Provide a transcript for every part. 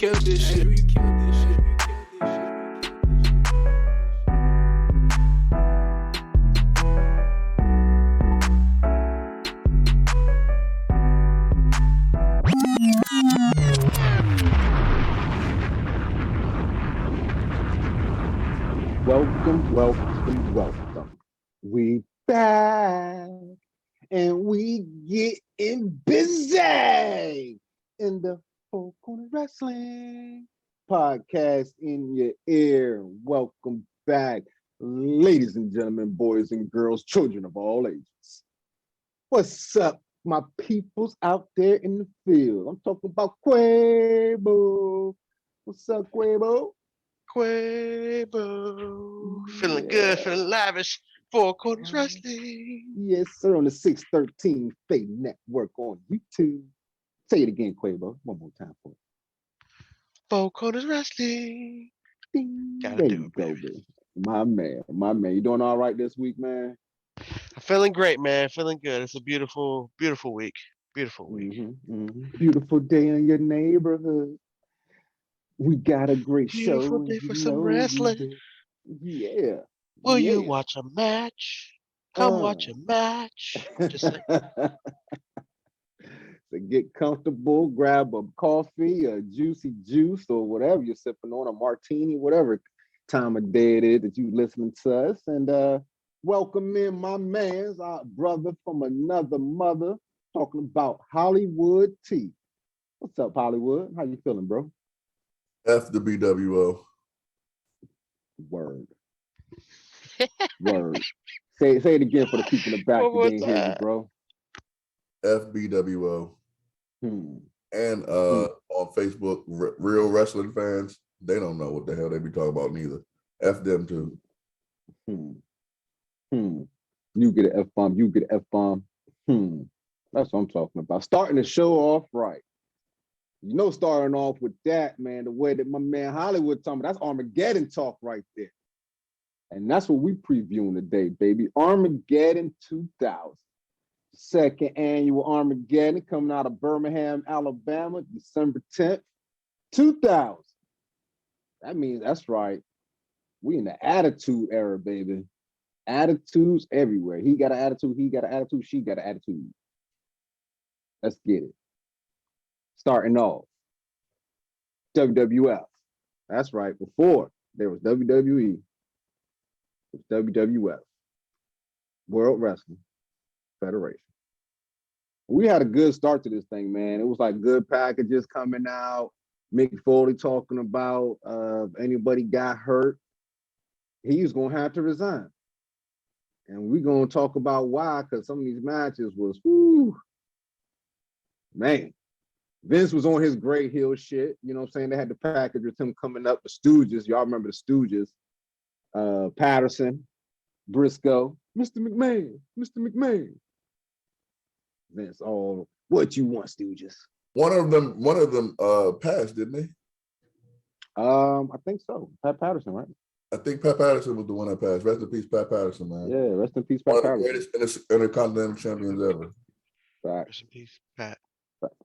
killed this shit. We killed this shit. Welcome. We back and we getting busy in the Four Corner Wrestling podcast in your ear. Welcome back, ladies and gentlemen, boys and girls, children of all ages. What's up, my peoples out there in the field? I'm talking about Quabo. What's up, Quabo? Quabo, feeling good, feeling lavish. Four Corners Wrestling. Yes, sir. On the 613 Faye Network on YouTube. Say it again, Quabo. One more time for it. Four Corners Wrestling. Gotta There do you it, go, baby. My man. You doing all right this week, man? I'm feeling great, man. Feeling good. It's a beautiful, beautiful week. Beautiful week. Beautiful day in your neighborhood. We got a great Beautiful show. day for some wrestling. Yeah. Will you watch a match? Come watch a match. Just say. So get comfortable, grab a coffee, a juicy juice, or whatever you're sipping on, a martini, whatever time of day it is that you listening to us. And welcome in my man's our brother from another mother, talking about Hollywood T. What's up, Hollywood? How you feeling, bro? F the BWO. Word. Say it again for the people in the back that didn't hear you, bro. FBWO. And on Facebook, real wrestling fans, they don't know what the hell they be talking about neither. F them too. You get an F-bomb, you get an F-bomb. That's what I'm talking about. Starting the show off right. You know, starting off with that, man, the way that my man Hollywood talking about, that's Armageddon talk right there. And that's what we previewing today, baby. Armageddon 2000. Second annual Armageddon coming out of Birmingham, Alabama, December 10th, 2000. That means, that's right. We in the attitude era, baby. Attitudes everywhere. He got an attitude, she got an attitude. Let's get it. Starting off, WWF. That's right. Before there was WWE, it was WWF, World Wrestling Federation. We had a good start to this thing, man. It was like good packages coming out. Mick Foley talking about if anybody got hurt, he's gonna have to resign. And we're gonna talk about why, because some of these matches was, man. Vince was on his Great Hill shit. You know what I'm saying? They had the package with him coming up, the Stooges. Y'all remember the Stooges. Patterson, Briscoe, Mr. McMahon. Vince, what you want, Stooges? One of them passed, didn't they? I think so. Pat Patterson, right? I think Pat Patterson was the one that passed. Rest in peace, Pat Patterson, man. Yeah, rest in peace, Pat Patterson. One of the greatest intercontinental champions ever. Facts. Rest in peace, Pat.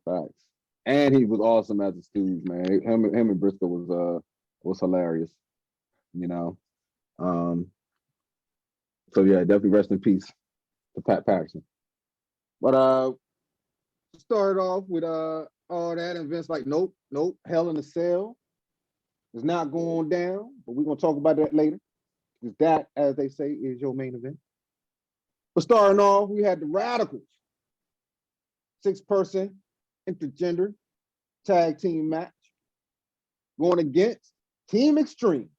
Facts. And he was awesome as a Stooge, man. Him and Briscoe was hilarious, you know. So yeah, definitely rest in peace to Pat Patterson. But started off with all that, and Vince like, nope, Hell in a Cell is not going down, but we're gonna talk about that later. Because that, as they say, is your main event. But starting off, we had the Radicals, 6-person intergender tag team match going against Team Extreme.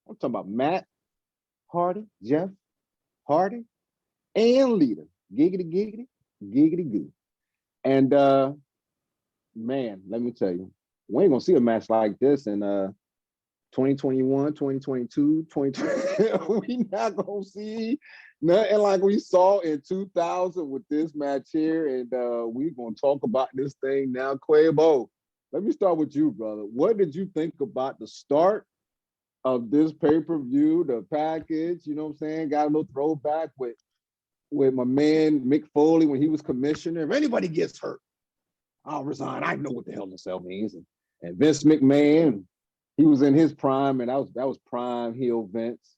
I'm talking about Matt Hardy, Jeff Hardy, and Lita. Giggity goo. And man, let me tell you, we ain't gonna see a match like this in 2021, 2022, 2020. We not gonna see nothing like we saw in 2000 with this match here. And we gonna talk about this thing now. Quabo, let me start with you, brother. What did you think about the start of this pay-per-view, the package? You know what I'm saying? Got a little throwback with my man Mick Foley when he was commissioner. If anybody gets hurt, I'll resign. I know what the hell in a cell means. And Vince McMahon, he was in his prime, and that was prime heel Vince.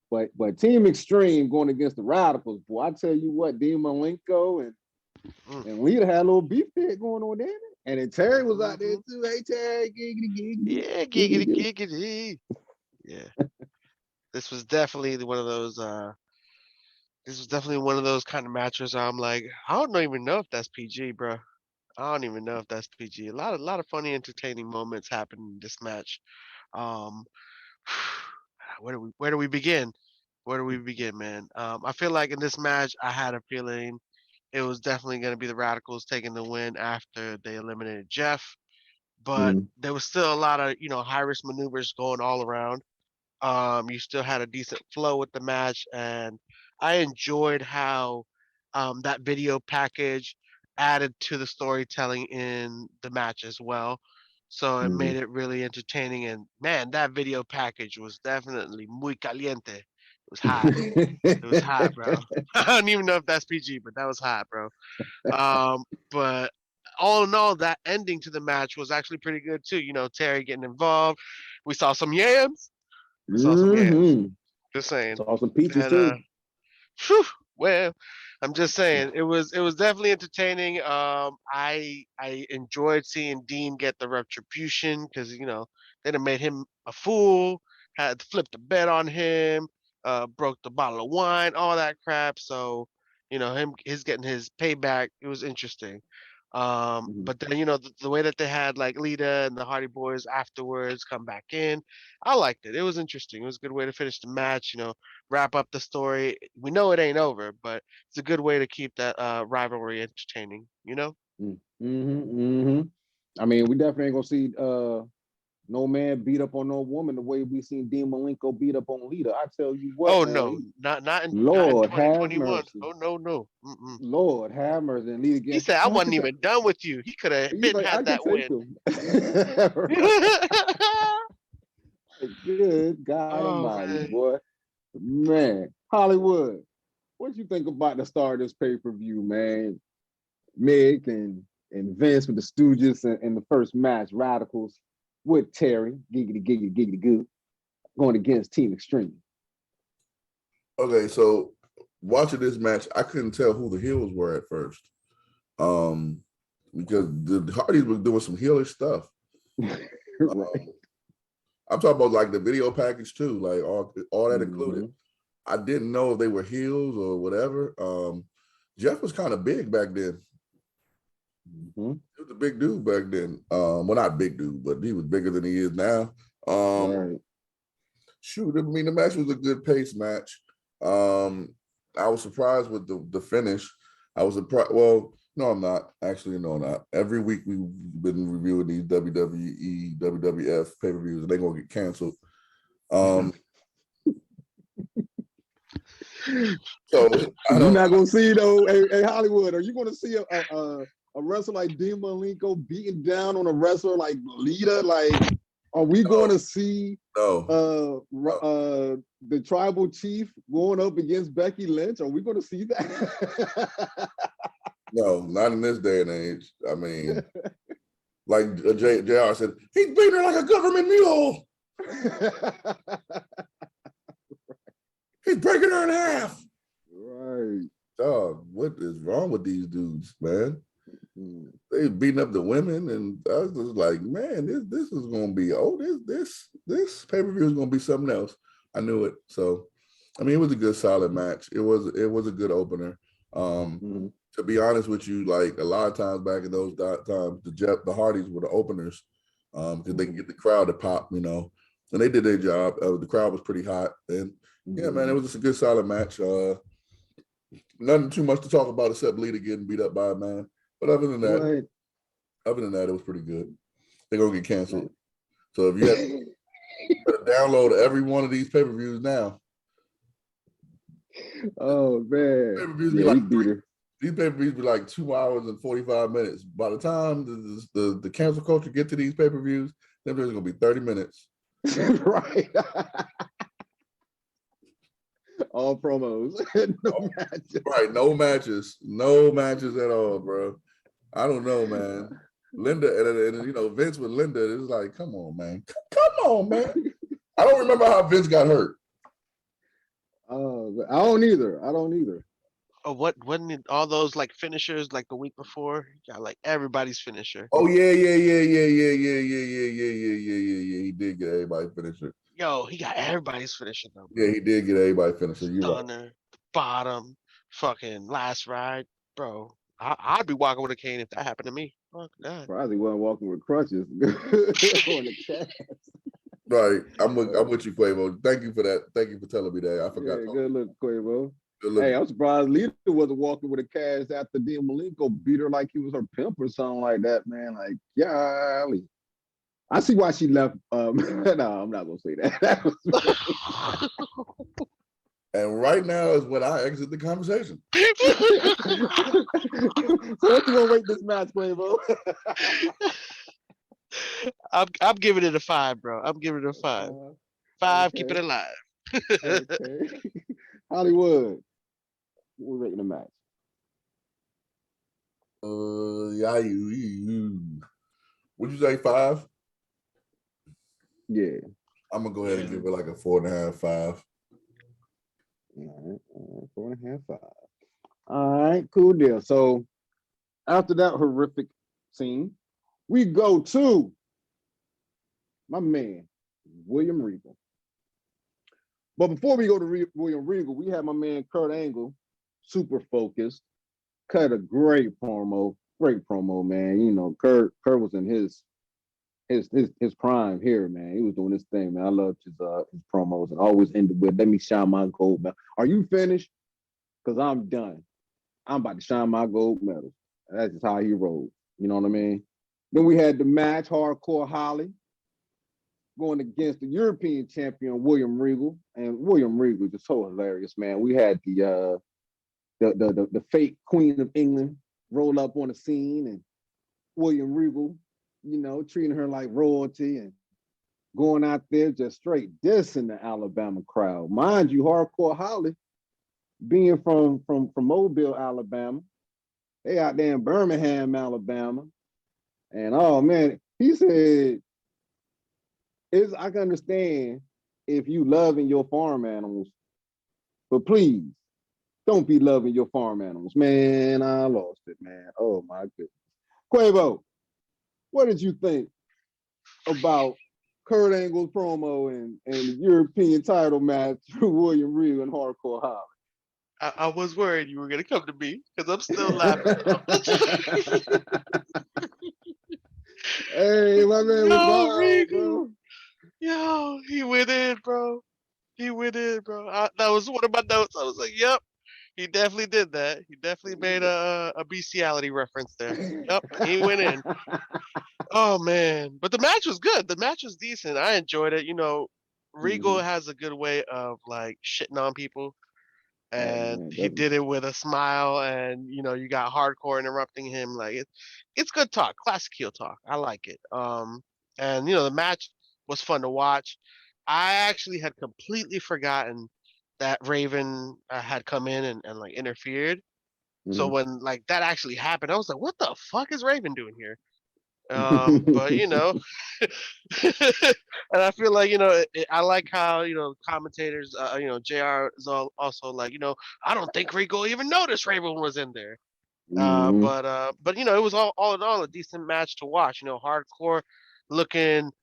But Team Extreme going against the Radicals, boy, I tell you what, Dean Malenko and Lita had a little beef there going on there. And then Terry was out there too. Hey Terry, giggity giggity. Yeah, giggity giggity. Yeah. This was definitely one of those kind of matches where I'm like, I don't even know if that's PG, bro. I don't even know if that's PG. A lot of funny, entertaining moments happened in this match. Um, where do we begin? Where do we begin, man? I feel like in this match, I had a feeling it was definitely going to be the Radicals taking the win after they eliminated Jeff, but there was still a lot of high risk maneuvers going all around. You still had a decent flow with the match, and I enjoyed how that video package added to the storytelling in the match as well. So it made it really entertaining. And man, that video package was definitely muy caliente. It was hot. It was hot, bro. I don't even know if that's PG, but that was hot, bro. But all in all, that ending to the match was actually pretty good too. Terry getting involved. We saw some yams. We saw some yams. Just saying. Saw some peaches And too. whew, well, I'm just saying it was definitely entertaining. I enjoyed seeing Dean get the retribution because they'd have made him a fool, had flipped the bed on him, broke the bottle of wine, all that crap. So his getting his payback. It was interesting. But then the way that they had like Lita and the Hardy Boys afterwards come back in, I liked it. It was interesting. It was a good way to finish the match. Wrap up the story. We know it ain't over, but it's a good way to keep that rivalry entertaining. I mean, we definitely ain't gonna see no man beat up on no woman the way we seen Dean Malenko beat up on Lita. I tell you what, Oh man, no, not in Lord have 2021. mercy. Oh no. Mm-mm. Lord have mercy. And Lita He again. said I wasn't even done with you. He could have He's been like, I had can that take win. him. Good God Oh Almighty, man. boy. Man, Hollywood, what you think about the start of this pay-per-view, man? Mick and Vince with the Stooges in the first match, Radicals with Terry, giggity goo, going against Team Extreme. Okay, so watching this match, I couldn't tell who the heels were at first. Because the Hardys were doing some heelish stuff. Right. I'm talking about like the video package too, like all that included. I didn't know if they were heels or whatever. Jeff was kind of big back then. He was a big dude back then. Well, not big dude, but he was bigger than he is now. Right. Shoot, I mean, the match was a good pace match. I was surprised with the finish. I was surprised. Well, no, I'm not. Actually, no, I'm not. Every week we've been reviewing these WWE, WWF pay-per-views, and they're gonna get canceled. So you're not gonna see though. Hey, Hollywood, are you gonna see a wrestler like Dean Malenko beating down on a wrestler like Lita? Like, are we going to see the tribal chief going up against Becky Lynch? Are we going to see that? No, not in this day and age. I mean, like JR said, he's beating her like a government mule. He's breaking her in half. Right. Dog, what is wrong with these dudes, man? They beating up the women, and I was just like, man, this is gonna be this pay-per-view is gonna be something else. I knew it. So, I mean, it was a good, solid match. It was a good opener. To be honest with you, like a lot of times back in those times, the Hardys were the openers because they can get the crowd to pop, and they did their job. The crowd was pretty hot, and yeah, man, it was just a good, solid match. Nothing too much to talk about except Lita getting beat up by a man. But other than that, it was pretty good. They're gonna get canceled. So if you have to download every one of these pay-per-views now. Oh man. Pay-per-views these pay-per-views be like 2 hours and 45 minutes. By the time the cancel culture get to these pay-per-views, them are gonna be 30 minutes. Right. All promos. No matches. Right, no matches. No matches at all, bro. I don't know, man. Linda and you know Vince with Linda. It's like, come on, man. Come on, man. I don't remember how Vince got hurt. I don't either. Oh, wasn't it all those like finishers like the week before? Got like everybody's finisher. Oh yeah. He did get everybody finisher. Yo, he got everybody's finisher though. Yeah, he did get everybody finisher. You're right. Stunner, bottom, fucking last ride, bro. I'd be walking with a cane if that happened to me. Fuck that. Probably wasn't walking with crutches on the cast. Right. I'm with you, Quavo. Thank you for that. Thank you for telling me that. I forgot. Yeah, good look, Quavo. Good look. Hey, I'm surprised Lita wasn't walking with a cast after Dean Malenko beat her like he was her pimp or something like that, man. Like, golly. I see why she left. No, I'm not gonna say that. And right now is when I exit the conversation. So what you gonna rate this match, Quavo? I'm giving it a 5, bro. I'm giving it a 5. 5, okay. keep it alive. Okay. Hollywood. We're rating the match. Yeah, would you say 5? Yeah. I'm gonna go ahead and give it like a 4.5, 5. All right, 4.5, 5. All right, cool deal. So after that horrific scene, we go to my man, William Regal. But before we go to William Regal, we have my man Kurt Angle, super focused, cut a great promo, man. You know, Kurt was in his prime here, man. He was doing his thing, man. I loved his promos and always ended with, "Let me shine my gold medal." Are you finished? Because I'm done. I'm about to shine my gold medal. That's just how he rolled. You know what I mean? Then we had the match, Hardcore Holly going against the European champion William Regal, and William Regal just so hilarious, man. We had the fake Queen of England roll up on the scene, and William Regal, you know, treating her like royalty and going out there just straight dissing the Alabama crowd. Mind you, Hardcore Holly, being from Mobile, Alabama, they out there in Birmingham, Alabama, and oh man, he said, I can understand if you loving your farm animals, but please don't be loving your farm animals. Man, I lost it, man. Oh my goodness. Quavo, what did you think about Kurt Angle's promo and the European title match for William Regal and Hardcore Holly? I was worried you were gonna come to me because I'm still laughing. Hey, my man was wild, Regal. bro. Yo, he went in, bro. That was one of my notes. I was like, yep, he definitely did that. He definitely made a bestiality reference there. Yep, he went in. Oh man, but the match was good. The match was decent. I enjoyed it. You know, Regal has a good way of like shitting on people, and man, he did it with a smile. And you know, you got Hardcore interrupting him. Like it's good talk, classic heel talk. I like it. And you know, the match was fun to watch. I actually had completely forgotten that Raven had come in and like interfered. So when like that actually happened, I was like, what the fuck is Raven doing here? But you know, and I feel like, you know, I like how, you know, commentators, you know, JR is also like, you know, I don't think Rico even noticed Raven was in there. But you know, it was all in all a decent match to watch. You know, Hardcore looking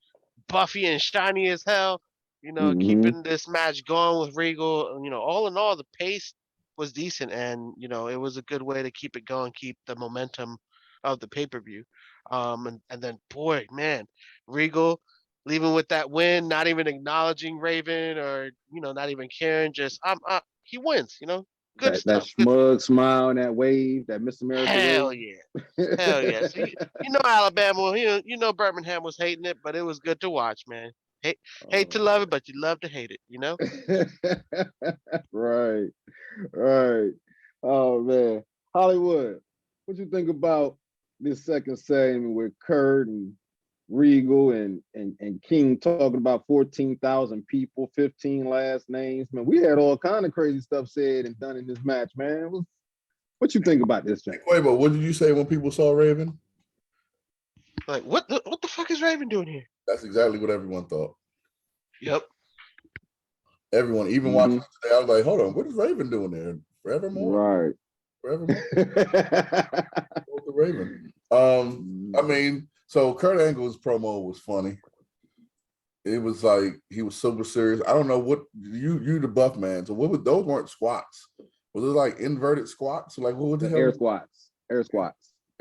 buffy and shiny as hell. You know, keeping this match going with Regal. You know, all in all, the pace was decent, and you know, it was a good way to keep it going, keep the momentum of the pay-per-view. And then boy, man, Regal leaving with that win, not even acknowledging Raven or, you know, not even caring, just he wins, you know. Good that stuff. smug smile and that wave, that Miss America Hell wave. yeah. Hell yeah. So you know Alabama, you know Birmingham was hating it, but it was good to watch, man. Hate to love it, but you love to hate it, you know? Right. Oh man. Hollywood, what you think about this second segment with Kurt and Regal and King talking about 14,000 people, 15 last names? Man, we had all kind of crazy stuff said and done in this match, man. What you think about this, Jack? Quavo, what did you say when people saw Raven? Like, what the fuck is Raven doing here? That's exactly what everyone thought. Yep. Everyone, even watching it today, I was like, hold on, what is Raven doing there? Forevermore? Right. Forevermore? What's the Raven? I mean, so Kurt Angle's promo was funny. It was like he was super serious. I don't know what you the buff man. So what was those weren't squats? Was it like inverted squats? Like what the hell? Air squats.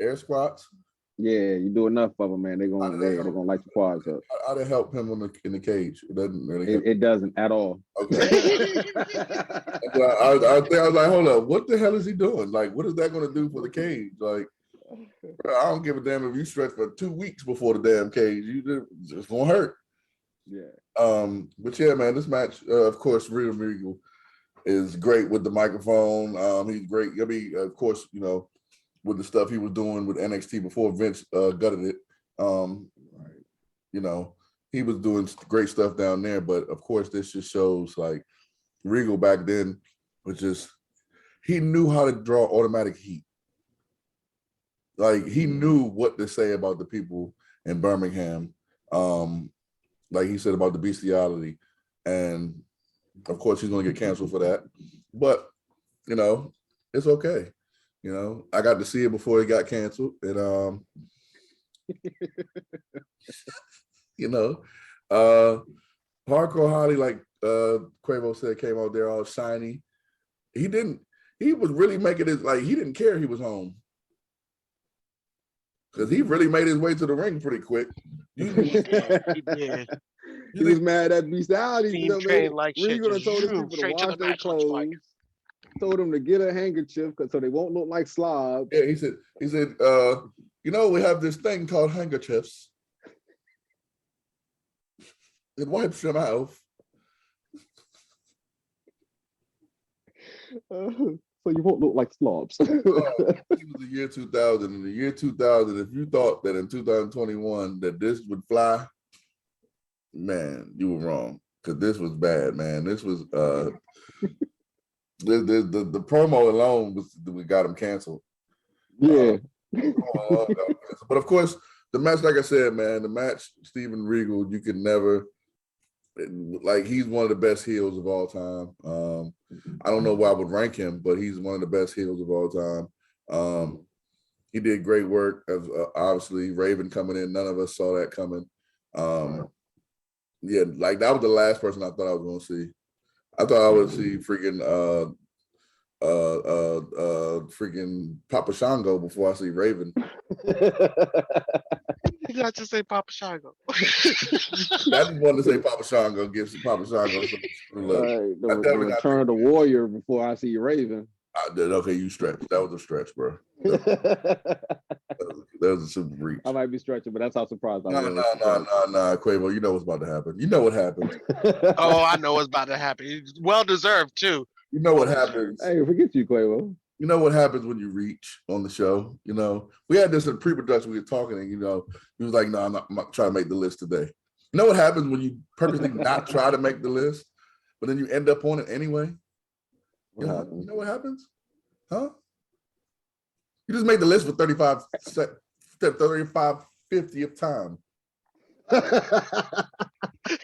Air squats. Yeah, you do enough of them, man. They're gonna light your quads up. How to help him in the cage? It doesn't really. It doesn't at all. Okay. I was like, hold up, what the hell is he doing? Like, what is that going to do for the cage? Like, bro, I don't give a damn if you stretch for 2 weeks before the damn cage. It's gonna hurt. Yeah. But yeah, man, this match, of course, Real Regal is great with the microphone. He's great. I mean, of course, you know, with the stuff he was doing with NXT before Vince gutted it. You know, he was doing great stuff down there. But of course, this just shows like Regal back then was just, he knew how to draw automatic heat. Like he knew what to say about the people in Birmingham. Like he said about the bestiality. And of course, he's going to get canceled for that. But, you know, it's okay. You know, I got to see it before it got canceled. And, you know, Hardcore Holly, like Quavo said, came out there all shiny. He was really making it like he didn't care he was home. Because he really made his way to the ring pretty quick. He did. He was mad at bestiality. Team trained like shit. Regal Just told his zoom people to straight to wash the their match on clothes. Swagger. Told them to get a handkerchief so they won't look like slobs. Yeah, he said, you know, we have this thing called handkerchiefs. It wipes your mouth. So you won't look like slobs. It was the year 2000. In the year 2000, if you thought that in 2021 that this would fly, man, you were wrong. Because this was bad, man. This was the promo alone we got him canceled. Yeah. But of course, the match, like I said, man, the match, Steven Regal, you can never, like, he's one of the best heels of all time. I don't know why I would rank him, but he's one of the best heels of all time. He did great work. As obviously, Raven coming in, none of us saw that coming. Yeah, like that was the last person I thought I was going to see. I thought I would see freaking freaking Papa Shango before I see Raven. You got to say Papa Shango. I just wanted to say Papa Shango, give Papa Shango some love. The return of the warrior before I see Raven. Okay, you stretched. That was a stretch, bro. That was a super reach. I might be stretching, but that's how surprised I was. No, Quavo, you know what's about to happen. You know what happens. Oh, I know what's about to happen. It's well deserved too. You know what happens. Hey, forget you, Quavo. You know what happens when you reach on the show. You know, we had this in pre-production. We were talking, and you know, he was like, "No, I'm not trying to make the list today." You know what happens when you purposely not try to make the list, but then you end up on it anyway? You know what happens? Huh? You just made the list for 50th time.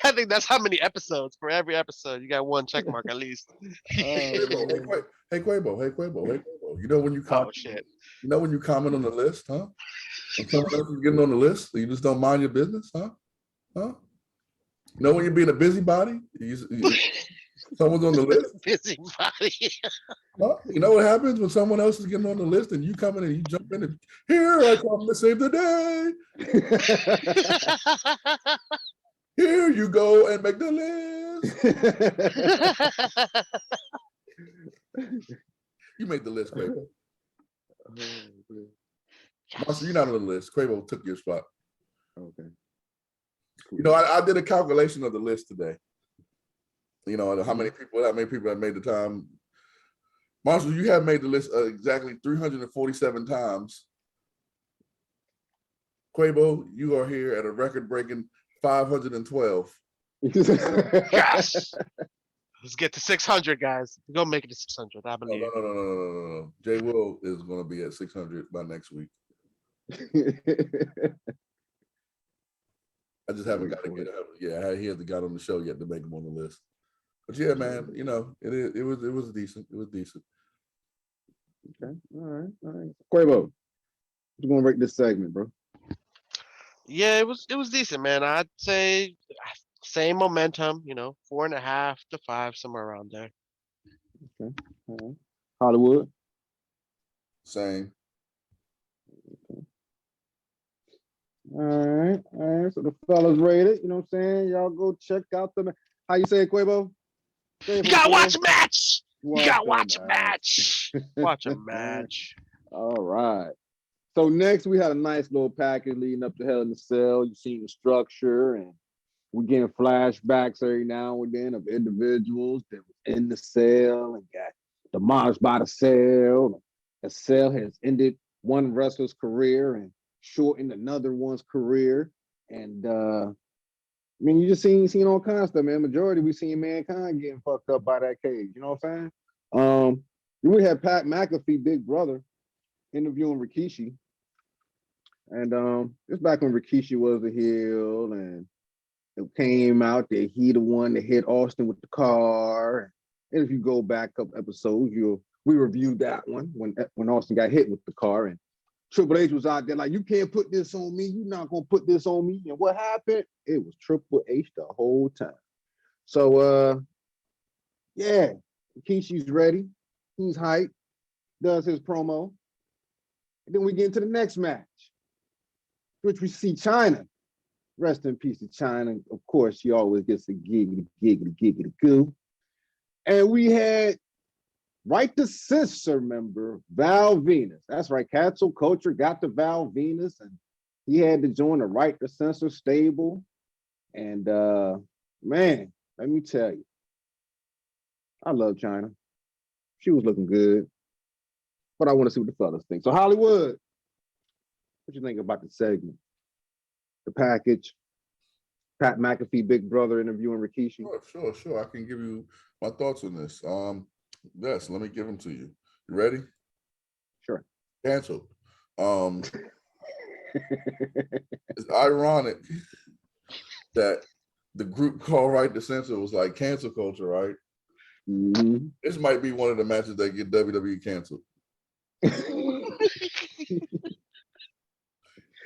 I think that's how many episodes. For every episode, you got one check mark at least. Hey Quavo. You know when you comment? Oh shit! You know when you comment on the list, huh? When someone else is getting on the list, you just don't mind your business, huh? Huh? You know when you're being a busybody? Someone's on the list. Busybody. Huh? You know what happens when someone else is getting on the list and you come in and you jump in and here I come to save the day. Here you go and make the list. You made the list, Quavo. Monster, you're not on the list. Quavo took your spot. Okay. You know, I did a calculation of the list today. You know, how many people have made the time. Monster, you have made the list exactly 347 times. Quavo, you are here at a record-breaking 512. Yes. Let's get to 600, guys. We're gonna make it to 600. I believe. No. Jay Will is going to be at 600 by next week. I just haven't got to get up. Yeah, he hasn't got on the show yet to make him on the list. But yeah, man, you know, it was decent. It was decent. Okay. All right. Quavo, you're gonna rate this segment, bro. Yeah, it was decent, man. I'd say same momentum, 4.5 to 5, somewhere around there. Okay. All right. Hollywood. Same. All right. So the fellas rated, you know what I'm saying? Y'all go check out the how you say it, Quavo? Say You it for me, gotta Quavo. watch a match. You gotta the watch a match. Watch a match. All right. So next we had a nice little package leading up to Hell in the Cell. You seen the structure, and we're getting flashbacks every now and then of individuals that was in the cell and got demolished by the cell. The cell has ended one wrestler's career and shortened another one's career. And I mean, you just seen all kinds of stuff, man. Majority we seen mankind getting fucked up by that cage. You know what I'm saying? We had Pat McAfee, Big Brother, interviewing Rikishi. And it's back when Rikishi was a heel, and it came out that he the one that hit Austin with the car. And if you go back a couple episodes, we reviewed that one when Austin got hit with the car, and Triple H was out there like, you can't put this on me. You're not gonna put this on me. And what happened? It was Triple H the whole time. So yeah, Rikishi's ready. He's hyped. Does his promo. And then we get into the next match, which we see China. Rest in peace to China. Of course, she always gets a giggity goo. And we had Right to Censor member Val Venus. That's right. Cancel Culture got to Val Venus, and he had to join the Right to Censor stable. And man, let me tell you, I love China. She was looking good, but I want to see what the fellas think. So Hollywood, what you think about the segment, the package? Pat McAfee, Big Brother interviewing Rikishi. Sure. I can give you my thoughts on this. Yes, let me give them to you. You ready? Sure. Canceled. It's ironic that the group called Right to Censor was like cancel culture, right? Mm-hmm. This might be one of the matches that get WWE canceled.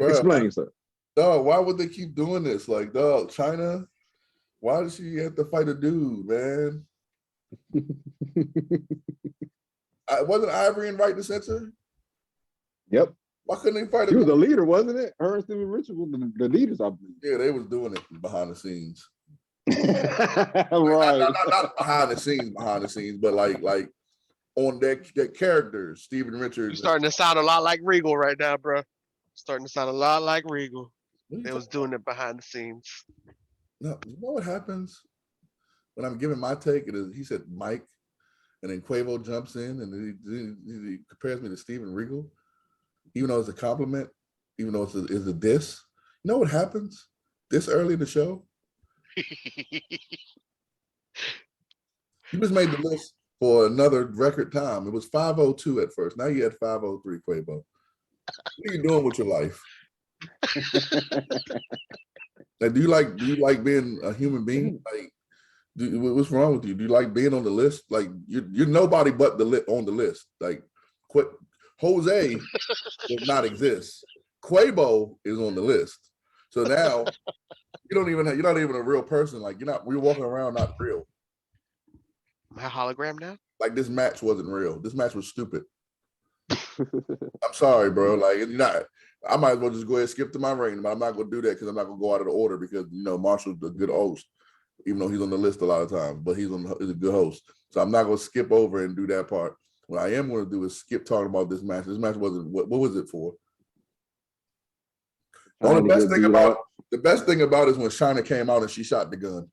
Explain, sir. Dog, why would they keep doing this? Like, dog, China, why does she have to fight a dude, man? Wasn't Ivory in Right to Censor? Yep. Why couldn't they fight He a was dude? the leader, wasn't it? Her and Steven Richards were the leaders, I believe. Yeah, they was doing it behind the scenes. Right. Not behind the scenes, but like on their characters, Steven Richards. You're starting to sound a lot like Regal right now, bro. Starting to sound a lot like Regal. They was doing it behind the scenes. No, you know what happens when I'm giving my take? He said Mike, and then Quavo jumps in and he compares me to Steven Regal, even though it's a compliment, even though it's a diss. You know what happens this early in the show? You just made the list for another record time. It was 5:02 at first. Now you at 5:03, Quavo. What are you doing with your life? Like, do you like being a human being? Like, what's wrong with you? Do you like being on the list? Like, you're nobody but on the list. Like, Jose does not exist. Quavo is on the list. So now you're not even a real person. Like, we're walking around not real. My hologram now? Like, this match wasn't real. This match was stupid. I'm sorry, bro. Like, I might as well just go ahead and skip to my rating, but I'm not gonna do that because I'm not gonna go out of the order because Marshall's a good host, even though he's on the list a lot of times, but he's a good host. So I'm not gonna skip over and do that part. What I am gonna do is skip talking about this match. This match wasn't what was it for? The best thing about it is when China came out and she shot the gun.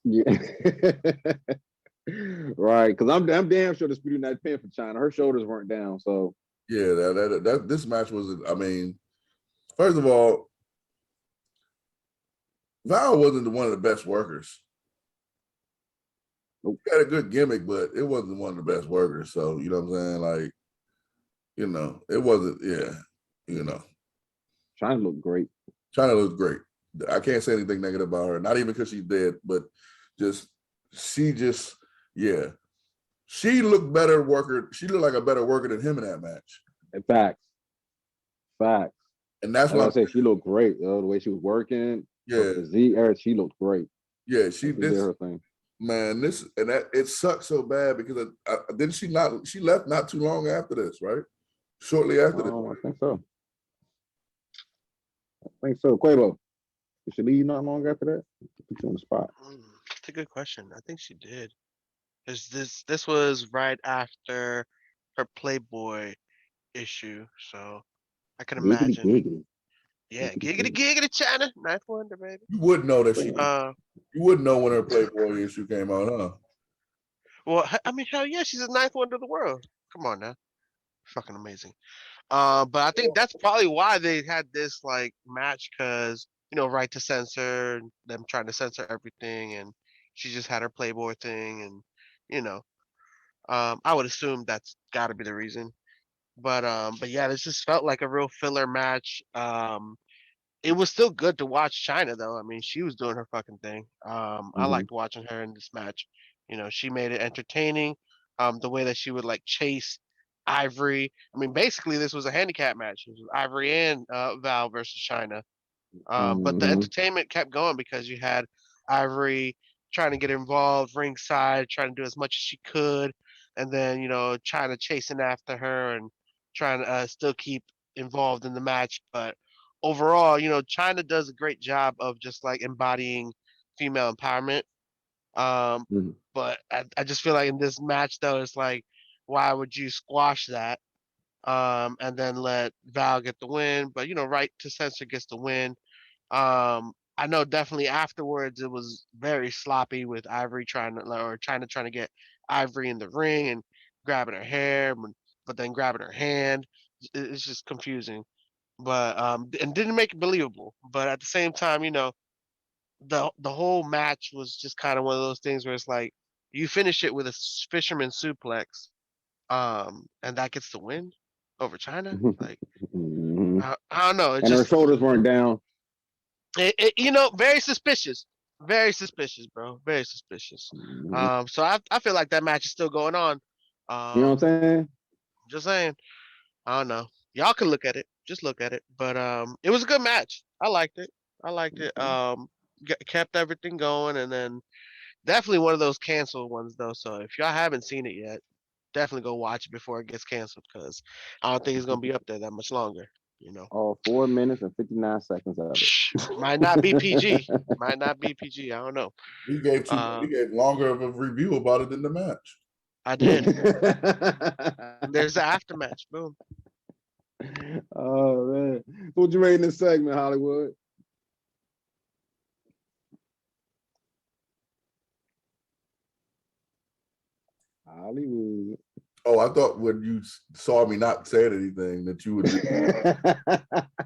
Yeah. Right, because I'm damn sure disputing that pin for China. Her shoulders weren't down, so yeah, that this match was. I mean, first of all, Val wasn't one of the best workers. Nope. He had a good gimmick, but it wasn't one of the best workers. So you know what I'm saying? Like, it wasn't. Yeah, China looked great. China looked great, I can't say anything negative about her. Not even because she's dead, but she looked better worker. She looked like a better worker than him in that match. Facts. And that's Like why I said, she looked great. The way she was working, her physique, she looked great. Yeah, she did her thing. Man, it sucks so bad because didn't she left not too long after this, right? Shortly after this. I think so. Quavo, did she leave not long after that? Put you on the spot. That's a good question. I think she did. This was right after her Playboy issue, so I can imagine. Giggity. Yeah, giggity China, Ninth Wonder, baby. You would know that you wouldn't know when her Playboy issue came out, huh? Well, I mean, hell yeah, she's the ninth wonder of the world. Come on now, fucking amazing. But I think that's probably why they had this like match, because right to censor, them trying to censor everything, and she just had her Playboy thing, and I would assume that's got to be the reason. But yeah, this just felt like a real filler match. It was still good to watch China though. I mean, she was doing her fucking thing. I liked watching her in this match. She made it entertaining. The way that she would like chase Ivory. I mean, basically this was a handicap match. It was Ivory and Val versus China. But the entertainment kept going because you had Ivory trying to get involved ringside, trying to do as much as she could, and then China chasing after her and trying to still keep involved in the match. But overall, China does a great job of just like embodying female empowerment. But I just feel like in this match though, it's like, why would you squash that? And then let Val get the win, but right to censor gets the win. I know definitely afterwards it was very sloppy with Ivory trying to get Ivory in the ring and grabbing her hair, but then grabbing her hand. It's just confusing, but and didn't make it believable. But at the same time, the whole match was just kind of one of those things where it's like you finish it with a fisherman suplex, and that gets the win over China. Like I don't know. And her shoulders weren't down. Very suspicious. Very suspicious, bro. Very suspicious. So I feel like that match is still going on. You know what I'm saying? Just saying. I don't know. Y'all can look at it. Just look at it. But it was a good match. I liked it. Kept everything going, and then definitely one of those canceled ones though. So if y'all haven't seen it yet, definitely go watch it before it gets canceled, because I don't think it's gonna be up there that much longer. All 4 minutes and 59 seconds of it. Might not be PG. Might not be PG. I don't know. He gave longer of a review about it than the match. I did. There's the aftermatch. Boom. Oh man, what you rate in this segment, Hollywood? Hollywood. Oh, I thought when you saw me not saying anything that you would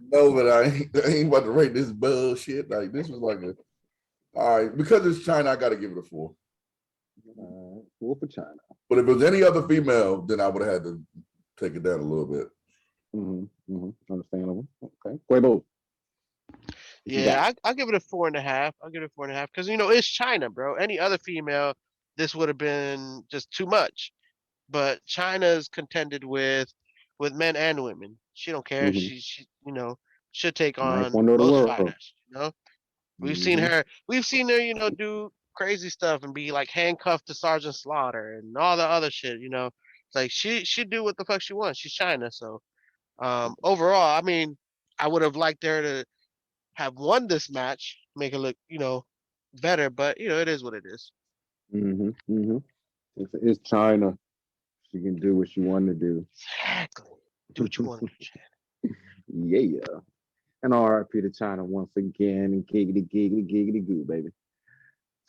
know that I ain't about to rate this bullshit. Like this was like all right, because it's China, I got to give it a 4. 4 for China. But if it was any other female, then I would have had to take it down a little bit. Understandable. Okay, Quabo. Yeah, I'll give it a 4.5. I'll give it a 4.5 because it's China, bro. Any other female, this would have been just too much. But China's contended with men and women. She don't care. She she'll take on most fighters. We've seen her. Do crazy stuff and be like handcuffed to Sergeant Slaughter and all the other shit. It's like she do what the fuck she wants. She's China, so overall, I mean, I would have liked her to have won this match, make it look better. But it is what it is. It's China. She can do what she wanted to do. Exactly. Do what you want to do, Chad. Yeah. And RIP to China once again. And giggity goo, baby.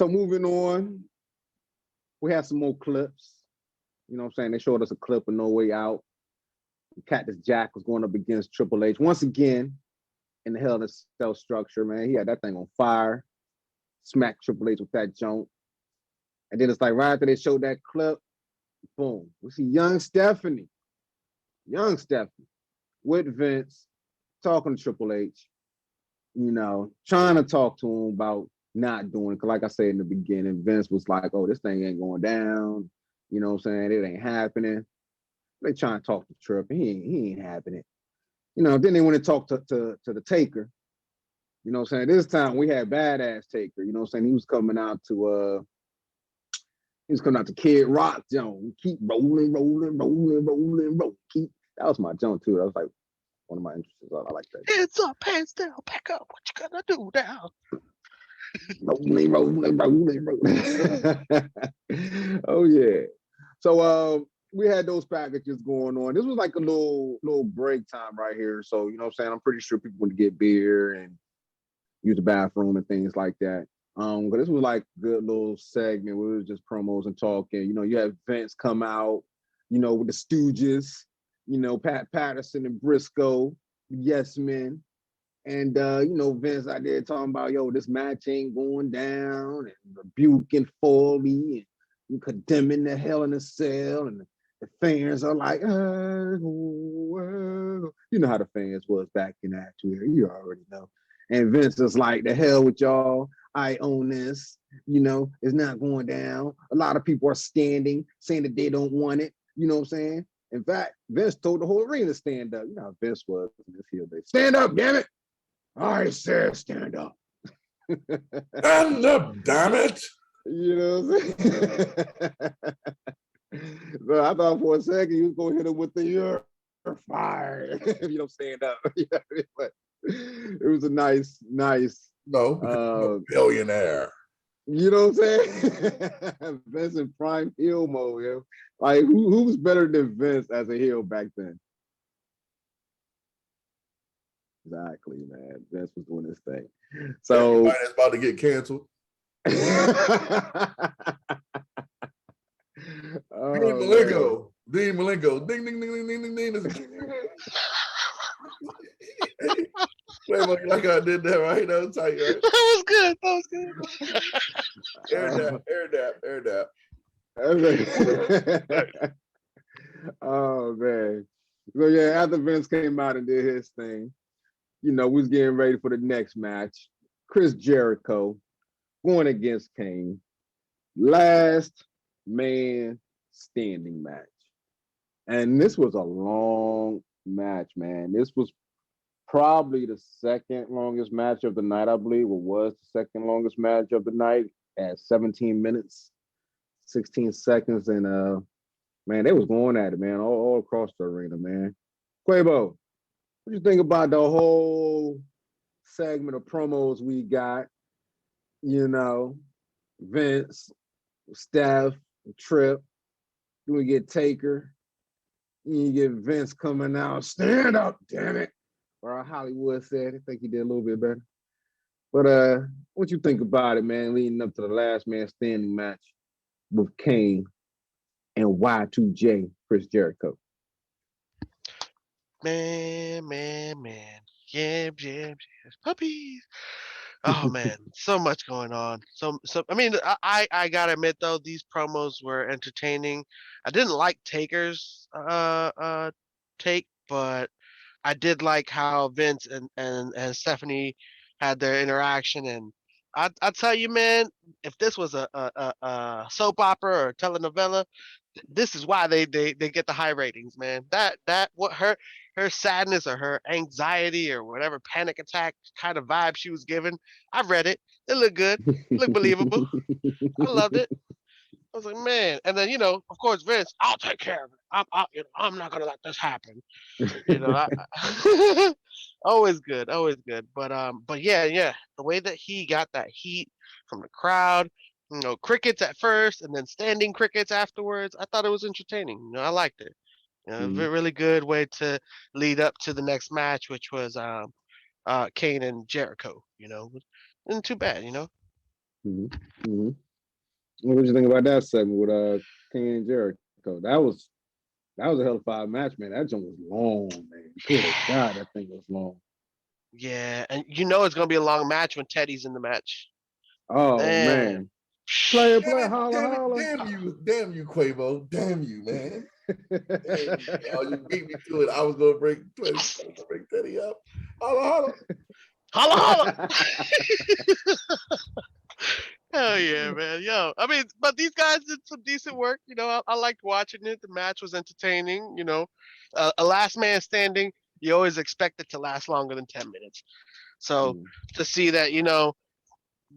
So moving on, we have some more clips. You know what I'm saying? They showed us a clip of No Way Out. Cactus Jack was going up against Triple H once again in the Hell in a Cell structure, man. He had that thing on fire. Smacked Triple H with that joint. And then it's like right after they showed that clip, boom, we see young Stephanie with Vince talking to Triple H. trying to talk to him about not doing it. Cause like I said in the beginning, Vince was like, "Oh, this thing ain't going down." You know what I'm saying? It ain't happening. They trying to talk to Tripp, and he ain't happening. Then they went and talked to the Taker. You know what I'm saying? This time we had badass Taker. You know what I'm saying? He was coming out to Kid Rock Jones. Keep rolling, rolling, rolling, rolling, rolling. That was my jump too. That was like one of my interests. I like that. Hands up, hands down, pack up. What you gonna do now? Rolling, rolling, rolling, rolling. Oh yeah. So we had those packages going on. This was like a little break time right here. So you know what I'm saying? I'm pretty sure people went to get beer and use the bathroom and things like that. But this was like a good little segment where it was just promos and talking. You have Vince come out, with the Stooges, Pat Patterson and Briscoe, the Yes Men. And Vince out there talking about, yo, this match ain't going down, and rebuking Foley and condemning the Hell in a Cell, and the fans are like, oh. You know how the fans was back in that Twitter. You already know. And Vince is like, the hell with y'all. I own this. It's not going down. A lot of people are standing, saying that they don't want it. You know what I'm saying? In fact, Vince told the whole arena to stand up. You know how Vince was in this heel day. Stand up, damn it. I said stand up. Stand up, damn it. You know what I'm saying? So I thought for a second you was going to hit him with the you're fired if you don't stand up. But it was a nice. No, because I'm a billionaire. You know what I'm saying? Vince in prime heel mode, yo. Like who's better than Vince as a heel back then? Exactly, man. Vince was doing this thing. So everybody that's about to get canceled. Dean Malenko. Dean Malenko. Ding, ding, ding, ding, ding, ding, ding. Like I did that, right? That was tight, right? That was good. Air dap. Oh man. So yeah, after Vince came out and did his thing, we was getting ready for the next match. Chris Jericho going against Kane. Last man standing match. And this was a long match, man. This was probably the second longest match of the night, I believe. It was the second longest match of the night at 17 minutes, 16 seconds. And man, they was going at it, man, all across the arena, man. Quabo, what you think about the whole segment of promos we got? Vince, Steph, Tripp. Then we get Taker. You get Vince coming out. Stand up, damn it. Or Hollywood said. I think he did a little bit better. But what you think about it, man, leading up to the last man standing match with Kane and Y2J, Chris Jericho? Man. Yeah, puppies. Oh man, so much going on. So I mean, I gotta admit though, these promos were entertaining. I didn't like Taker's take, but I did like how Vince and Stephanie had their interaction. And I tell you, man, if this was a soap opera or a telenovela, this is why they get the high ratings, man. That what her sadness or her anxiety or whatever panic attack kind of vibe she was giving, I read it. It looked good. It looked believable. I loved it. I was like, man. And then of course, Vince, I'll take care of it. I'm not gonna let this happen. Always good, always good. But yeah, the way that he got that heat from the crowd, crickets at first and then standing crickets afterwards, I thought it was entertaining. I liked it. Really good way to lead up to the next match, which was Kane and Jericho. Wasn't too bad. Mm-hmm. Mm-hmm. What did you think about that segment with Kane and Jericho? That was a hell of a match, man. That joint was long, man. Good God, that thing was long. Yeah, and it's gonna be a long match when Teddy's in the match. Oh man. Play, holla. Damn you, Quavo. Damn you, man. Damn you. Oh, you beat me to it. I was gonna break Teddy up. Holla. Holla holla. Hell yeah, man. Yo, I mean, but these guys did some decent work. I liked watching it. The match was entertaining. A last man standing, you always expect it to last longer than 10 minutes. So Mm, to see that,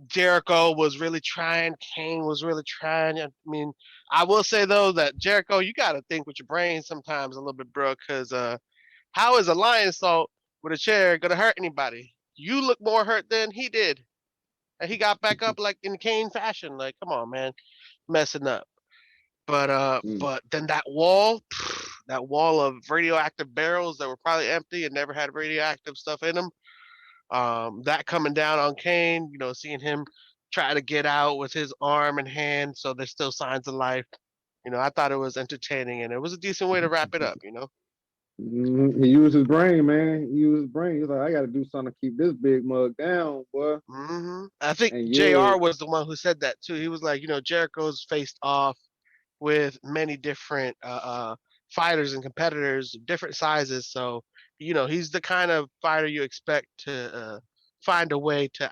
Jericho was really trying, Kane was really trying. I mean, I will say though that Jericho, you got to think with your brain sometimes a little bit, bro, because how is a lion salt with a chair gonna hurt anybody? You look more hurt than he did, and he got back up like in Kane fashion. Like, come on, man, messing up. But mm, but then that wall, that wall of radioactive barrels that were probably empty and never had radioactive stuff in them. That coming down on Kane, seeing him try to get out with his arm and hand, so there's still signs of life. I thought it was entertaining and it was a decent way to wrap it up. He used his brain, man. He used his brain. He's like, I got to do something to keep this big mug down, boy. I think And yeah, JR was the one who said that too. He was like, Jericho's faced off with many different fighters and competitors, different sizes. So, he's the kind of fighter you expect to find a way to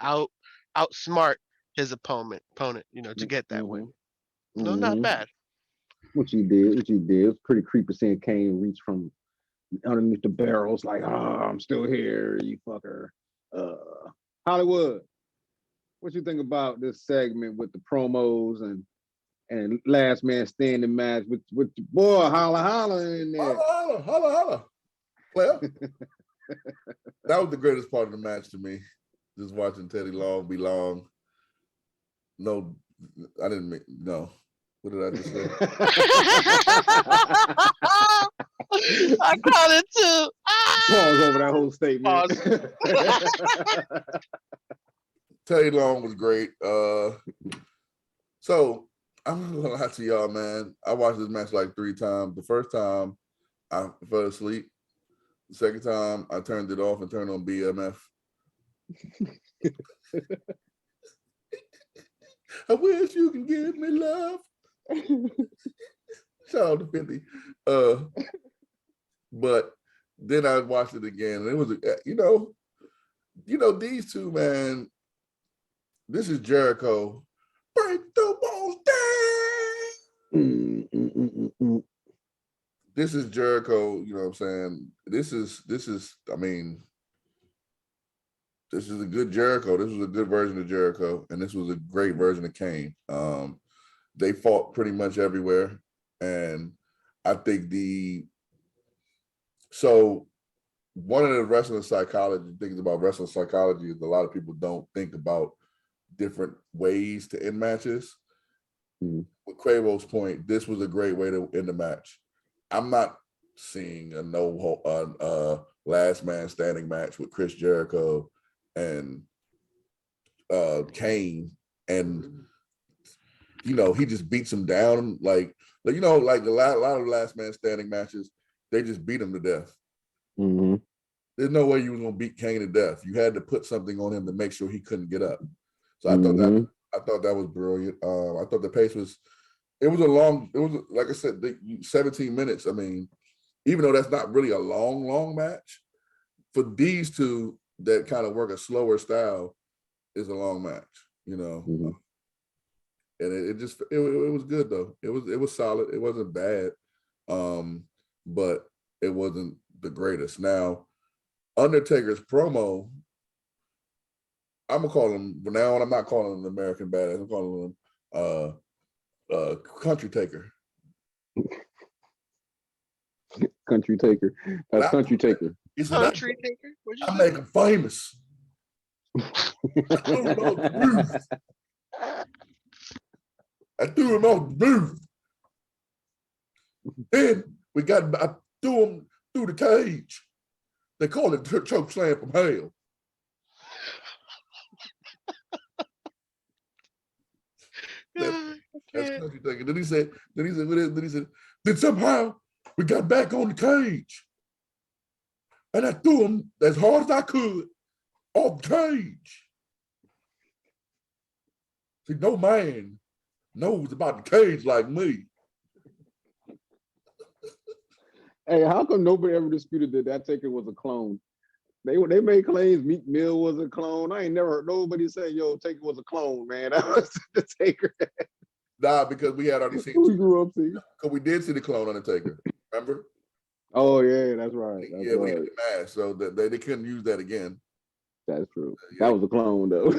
outsmart his opponent, to get that way. mm-hmm, No, not mm-hmm. bad. What you did. It was pretty creepy seeing Kane reach from underneath the barrels, like, I'm still here, you fucker. Hollywood, what you think about this segment with the promos and last man standing match with the boy holla in there? Holla. Well, that was the greatest part of the match to me. Just watching Teddy Long be long. No, I didn't make no. What did I just say? I caught it too. Pause over that whole statement. Teddy Long was great. So I'm not gonna lie to y'all, man. I watched this match like 3 times. The first time I fell asleep. The second time I turned it off and turned on BMF. I wish you can give me love. Shout out to 50. But then I watched it again, and it was, these two, man. This is Jericho. Break the walls down. This is Jericho. You know what I'm saying? This is. I mean, this is a good Jericho. This was a good version of Jericho, and this was a great version of Kane. They fought pretty much everywhere, and I think one of the wrestling psychology things about wrestling psychology is a lot of people don't think about different ways to end matches. With Quavo's point, this was a great way to end the match. I'm not seeing a last man standing match with Chris Jericho and Kane, and he just beats him down like a lot of last man standing matches. They just beat him to death. Mm-hmm. There's no way you was gonna beat Kane to death. You had to put something on him to make sure he couldn't get up. So I thought that was brilliant. I thought the pace was. It was like I said, 17 minutes. I mean, even though that's not really a long match, for these two that kind of work a slower style, is a long match. Mm-hmm. And it was good though. It was solid. It wasn't bad, but it wasn't the greatest. Now, Undertaker's promo, I'm gonna call him now, and I'm not calling him American Badass. I'm calling him Country Taker. Country Taker. That's Country Taker. Country Taker? I make him famous. I threw him off the roof. Then I threw him through the cage. They call it choke slam from hell. That's Country Taker. Then he said, then somehow we got back on the cage. And I threw him as hard as I could off the cage. See, no man knows about the cage like me. Hey, how come nobody ever disputed that Taker was a clone? They made claims Meek Mill was a clone. I ain't never heard nobody say, yo, Taker was a clone, man. That was the Taker. Nah, because we had already seen. Who we grew up to. Because we did see the clone Undertaker. Remember? Oh yeah, that's right. That's yeah, we right. had the mask, so that they couldn't use that again. That's true. Yeah. That was a clone though.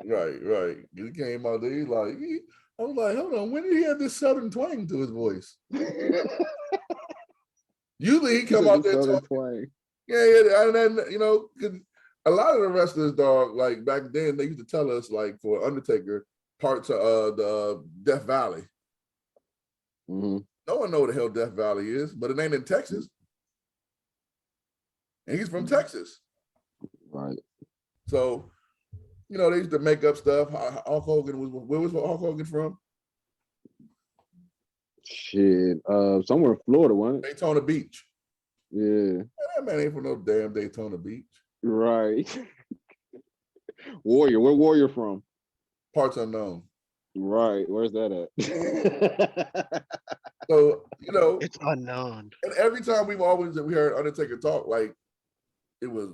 Right. He came out there, I was like, hold on, when did he have this southern twang to his voice? Usually he come out there talking. Yeah, and then because a lot of the wrestlers, dog, like back then, they used to tell us, like, for Undertaker, parts of the Death Valley. Mm-hmm. No one know what the hell Death Valley is, but it ain't in Texas. And he's from Texas. Right. So, they used to make up stuff. Hulk Hogan where was Hulk Hogan from? Shit. Somewhere in Florida, wasn't it? Daytona Beach. Yeah. Man, that man ain't from no damn Daytona Beach. Right. Warrior. Where Warrior from? Parts unknown. Right. Where's that at? So, it's unknown. And every time we heard Undertaker talk, like, it was,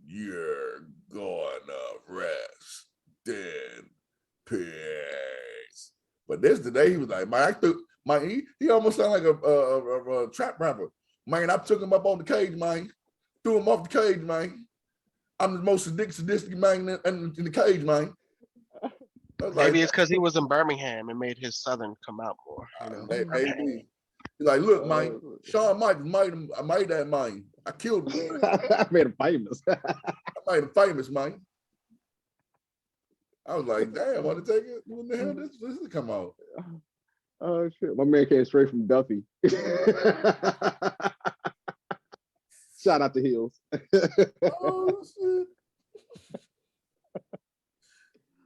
you're gonna rest in peace. But today he was like, he almost sounded like a trap rapper. Man, I took him up on the cage, man. Threw him off the cage, man. I'm the most sadistic man in the cage, man. Maybe it's because he was in Birmingham and made his Southern come out more. Maybe. He's like, look, man, Shawn Michaels made that, man. I killed him. I made him famous. I made him famous, man. I was like, damn, Undertaker, when the hell this come out? Oh shit! My man came straight from Duffy. Shout out to Heels. Oh shit!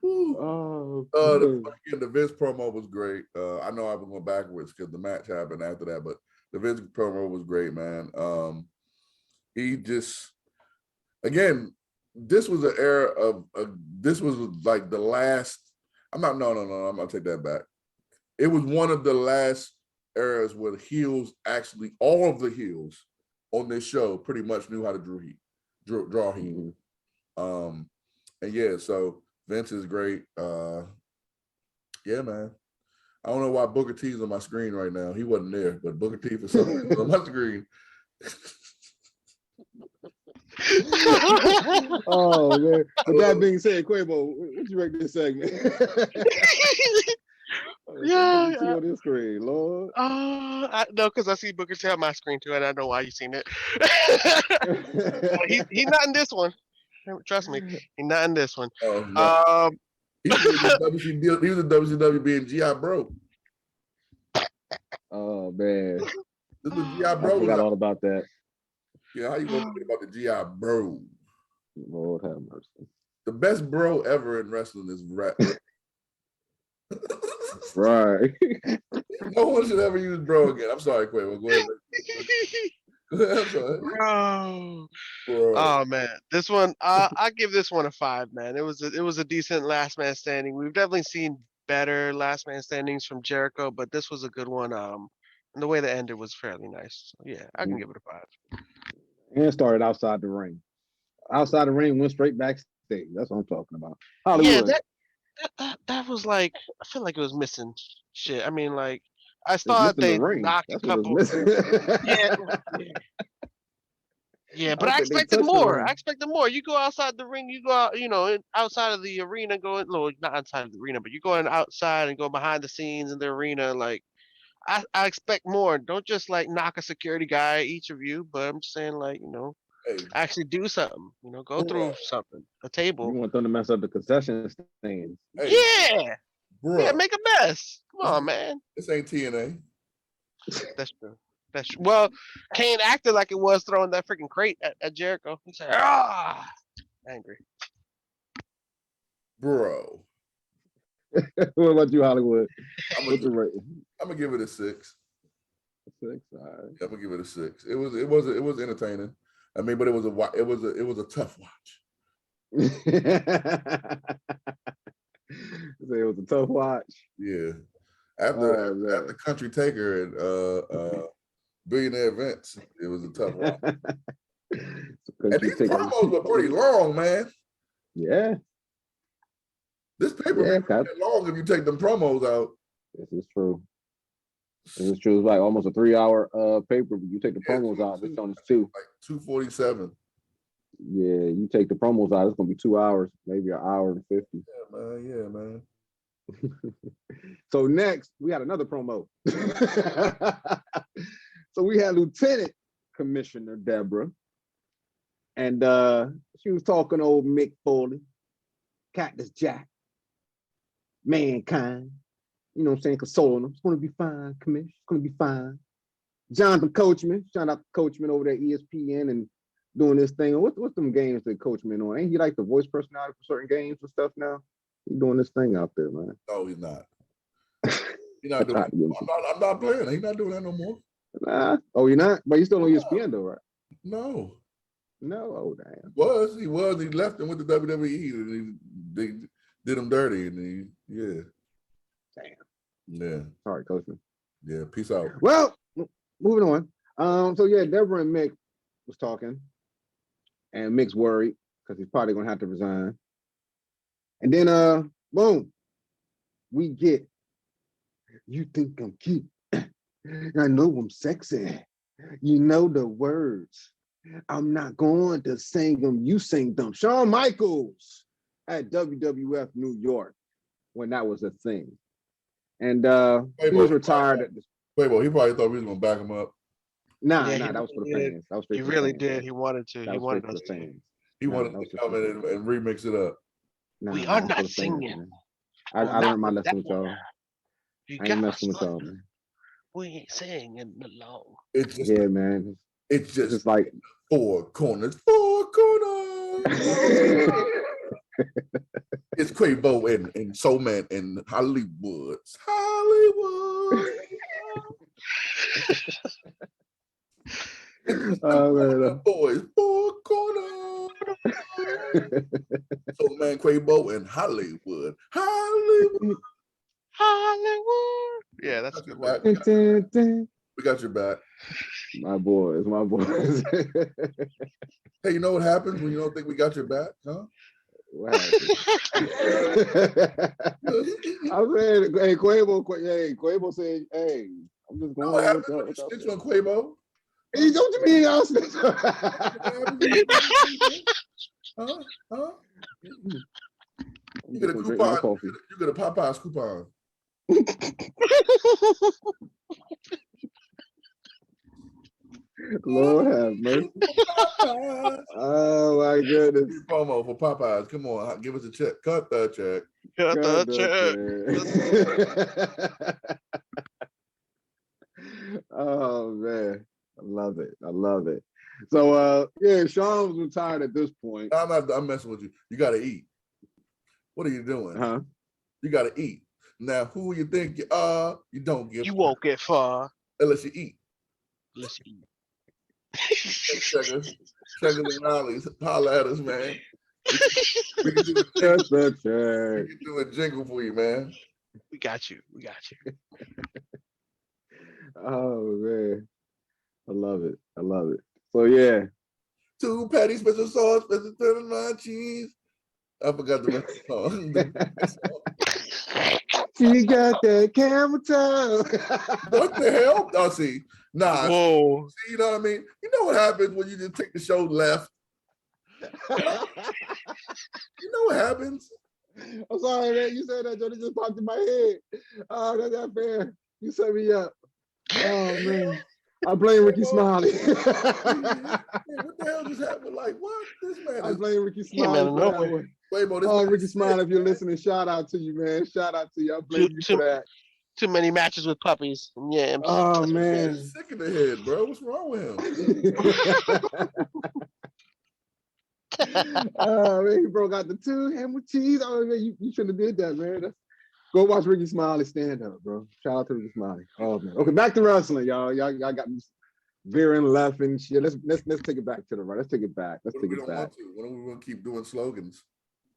Oh, the Vince promo was great. I know I was going backwards because the match happened after that, but the Vince promo was great, man. He just, again, this was an era of this was like the last. I'm gonna take that back. It was one of the last eras where the heels actually, all of the heels on this show pretty much knew how to draw heat. Mm-hmm. And yeah, so Vince is great. Yeah, man. I don't know why Booker T's on my screen right now. He wasn't there, but Booker T for some reason on my screen. Oh man! With that being said, Quavo, what you rate this segment? Yeah. On this screen, Lord. No, because I see Booker T on my screen too, and I know why you seen it. He's not in this one. Trust me, he's not in this one. Oh, no. He was a WCW being G.I. Bro. Oh man, This was G.I. Bro. I forgot all about that. Yeah, how you gonna forget about the G.I. Bro? Lord have mercy. The best bro ever in wrestling is rap. Right. No one should ever use bro again. I'm sorry, Quavo. Go ahead. I'm sorry. Bro. Oh man, this one I give this one a 5, man. It was a decent last man standing. We've definitely seen better last man standings from Jericho, but this was a good one. And the way the ended was fairly nice. So, yeah, I can give it a 5. And started outside the ring. Outside the ring, went straight backstage. That's what I'm talking about. Hollywood. Yeah, that was like, I feel like it was missing shit. I mean, like, I thought they knocked a couple. Yeah, but I expected more. You go outside the ring, you go out, outside of the arena, not outside of the arena, but you're going outside and go behind the scenes in the arena. Like, I expect more. Don't just like knock a security guy, each of you, but I'm just saying, like, actually do something. Go through something, a table. You want them to mess up the concession stands. Yeah. Yeah, make a mess. Come on, man. This ain't TNA. That's true. Well, Kane acted like it was throwing that freaking crate at Jericho. He said, angry. Bro. What about you, Hollywood? What's the rating? I'm gonna give it a 6. 6, all right. I'm gonna give it a 6. It was entertaining. I mean, but it was a tough watch. It was a tough watch. Yeah. After Country Taker and Billionaire Vince, it was a tough watch. And these promos were pretty long, man. Yeah. This pay-per-view is long if you take them promos out. This is true. This is true. It's like almost a 3-hour pay-per-view. You take the promos out, it's on 2. Like 2:47. Yeah, you take the promos out, it's gonna be 2 hours, maybe an hour and 50. Yeah, man. Yeah, man. So next, we had another promo. So we had Lieutenant Commissioner Deborah, and she was talking to old Mick Foley, Cactus Jack, Mankind. You know what I'm saying? Consoling them. It's gonna be fine, Commish. It's gonna be fine. Jonathan Coachman, shout out to Coachman over there at ESPN and doing this thing. What's them games that Coachman on? Ain't he like the voice personality for certain games and stuff now? He's doing this thing out there, man. No, he's not. He's not doing I'm not playing. He's not doing that no more. Nah. Oh, you're not? But you're still on ESPN though, right? No. No. Oh, damn. He was. He left and went to WWE and they did him dirty and yeah. Damn. Yeah. Sorry, Coachman. Yeah. Peace out. Well, moving on. So yeah, Deborah and Mick was talking, and Mick's worried because he's probably gonna have to resign. And then boom, we get, you think I'm cute. I know I'm sexy. You know the words. I'm not going to sing them, you sing them. Shawn Michaels at WWF New York when that was a thing. And he was retired at this. Quabo, he probably thought we was gonna back him up. Nah, that was for the fans. That was he really did. He wanted to. He wanted us to. He wanted to come in and remix it up. We are not singing. I learned my lesson with y'all. I ain't messing with y'all, man. We ain't singing along. It's just, yeah, man. It's just like four corners. It's Quavo and Soul Man in Hollywood. Boys, four corners. Soul Man, Quavo and Hollywood. Yeah, that's a good one. We got your back. My boys. Hey, you know what happens when you don't think we got your back, huh? What happened? I said, hey, Quavo said, hey, I'm just going. What happened when you snitch on Quavo? Hey, don't you mean y'all snitch? Huh? You get a coupon. You get a Popeye's coupon. Lord have mercy. Oh my goodness. Promo for Popeyes. Come on, give us a check. Cut the check. Cut the check. Oh man. I love it. So yeah, Sean was retired at this point. I'm messing with you. You gotta eat. What are you doing? Huh? You gotta eat. Now who you think you are, you don't get you won't get far. Unless you eat. Checkers and ollies, holla at us, man. We can do a jingle for you, man. We got you. Oh man, I love it. So yeah, 2 patty, special sauce, special turtle cheese. I forgot the rest of the song. She got that camel toe. What the hell? Oh, see. Nah. Whoa. See, you know what I mean? You know what happens when you just take the show left? You know what happens? I'm sorry, man. You said that, Joe. It just popped in my head. Oh, that's not fair. You set me up. Oh, man. I blame Ricky Smiley. What the hell just happened? Like, what? This man I blame Ricky Smiley. Ricky Smiley, if you're listening, shout out to you, man. Shout out to you. I blame you for that. Too many matches with puppies. Yeah. Oh man, sick in the head, bro. What's wrong with him? Man, he broke out the 2 ham with cheese. Oh man, you shouldn't have did that, man. Go watch Ricky Smiley stand up, bro. Shout out to Ricky Smiley. Oh man. Okay, back to wrestling, y'all. Y'all got me veering left and shit. Let's take it back to the right. Let's take it back. When are we gonna keep doing slogans?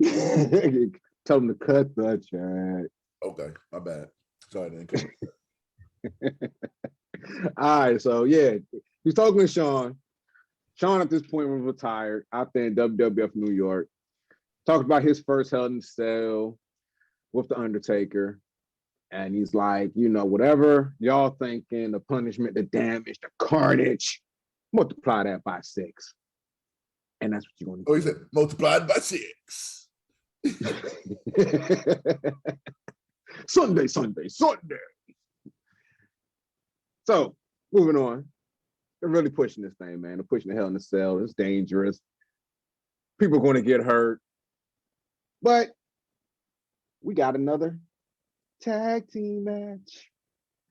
Tell them to cut the check. Okay, my bad. Sorry, didn't All right, so yeah, he's talking to Sean, Sean at this point was retired out there in WWF New York. Talked about his first Hell in a Cell with the Undertaker. And he's like, whatever y'all thinking, the punishment, the damage, the carnage, multiply that by 6. And that's what you're going to Oh, he said multiplied by 6. Sunday. So, moving on. They're really pushing this thing, man. They're pushing the Hell in a Cell. It's dangerous. People are going to get hurt. But we got another tag team match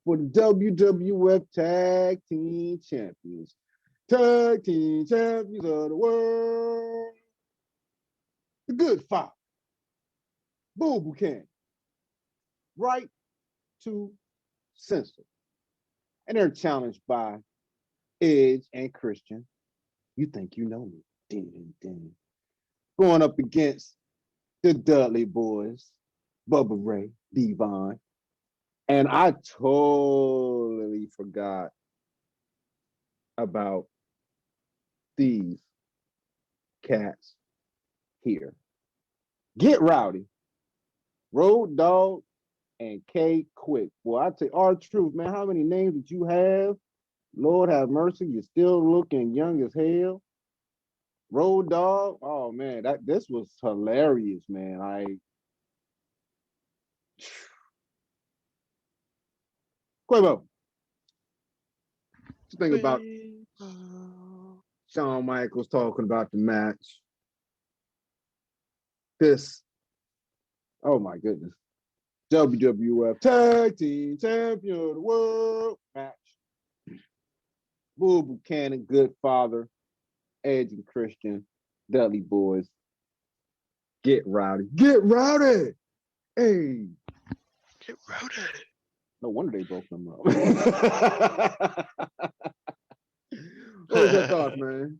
for the WWF Tag Team Champions. Tag Team Champions of the world. The Good Father. Bull Buchanan. Right to censor. And they're challenged by Edge and Christian. You think you know me. Ding, ding. Going up against the Dudley Boys, Bubba Ray, Devon. And I totally forgot about these cats here. Get Rowdy, Road Dogg, and K Quick. Boy, I tell you, R-Truth, man, how many names did you have? Lord have mercy, you're still looking young as hell. Road Dogg, oh man, this was hilarious, man. Quavo, what you think about Shawn Michaels talking about the match? This, oh my goodness, WWF Tag Team Champion of the World match. Bull Buchanan, Good Father, Edge and Christian, Dudley Boys. Get Rowdy. Get Rowdy! Hey. Get rowdy. No wonder they broke them up. What was your thoughts, man?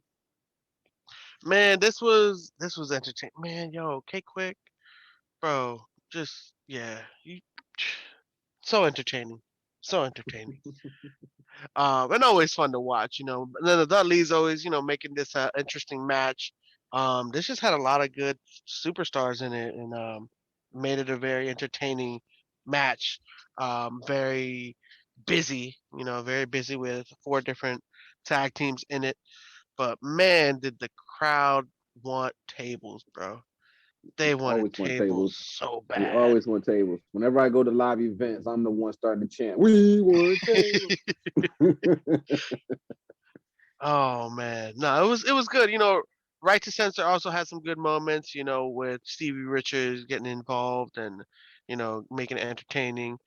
Man, this was entertaining. Man, yo, K Quick, bro, just so entertaining. So entertaining. And always fun to watch, And then the Dudleys always, making this interesting match. This just had a lot of good superstars in it, and made it a very entertaining match. Very busy, very busy with 4 different tag teams in it. But man, did the crowd want tables, bro. They wanted Always want tables tables. so We bad. always want tables. Whenever I go to live events, I'm the one starting to chant, "We want tables." Oh man, no, it was good. Right to Censor also had some good moments. With Stevie Richards getting involved and making it entertaining.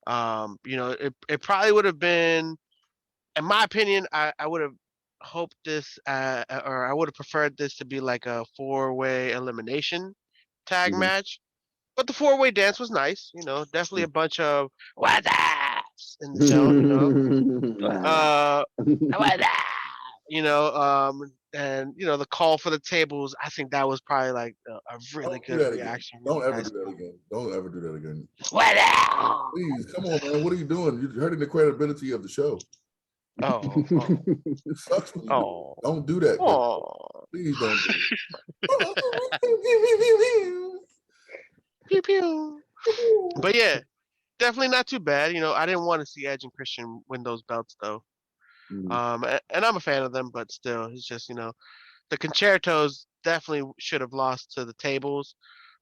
It probably would have been, in my opinion, I would have hoped this, or I would have preferred this to be like a 4-way elimination tag Mhm. match. But the 4-way dance was nice. Definitely a bunch of what's that in the zone. What's that? And the call for the tables. I think that was probably like a really Don't do good that again. reaction. Don't Really ever nice. do that again. Don't ever do that again. What's that? Please, come on, man. What are you doing? You're hurting the credibility of the show. Oh, It sucks when you do it. oh, Don't do that. Man. oh. Please don't do Pew pew. But yeah, definitely not too bad. I didn't want to see Edge and Christian win those belts though. Mhm. And I'm a fan of them, but still, it's just the concertos definitely should have lost to the tables.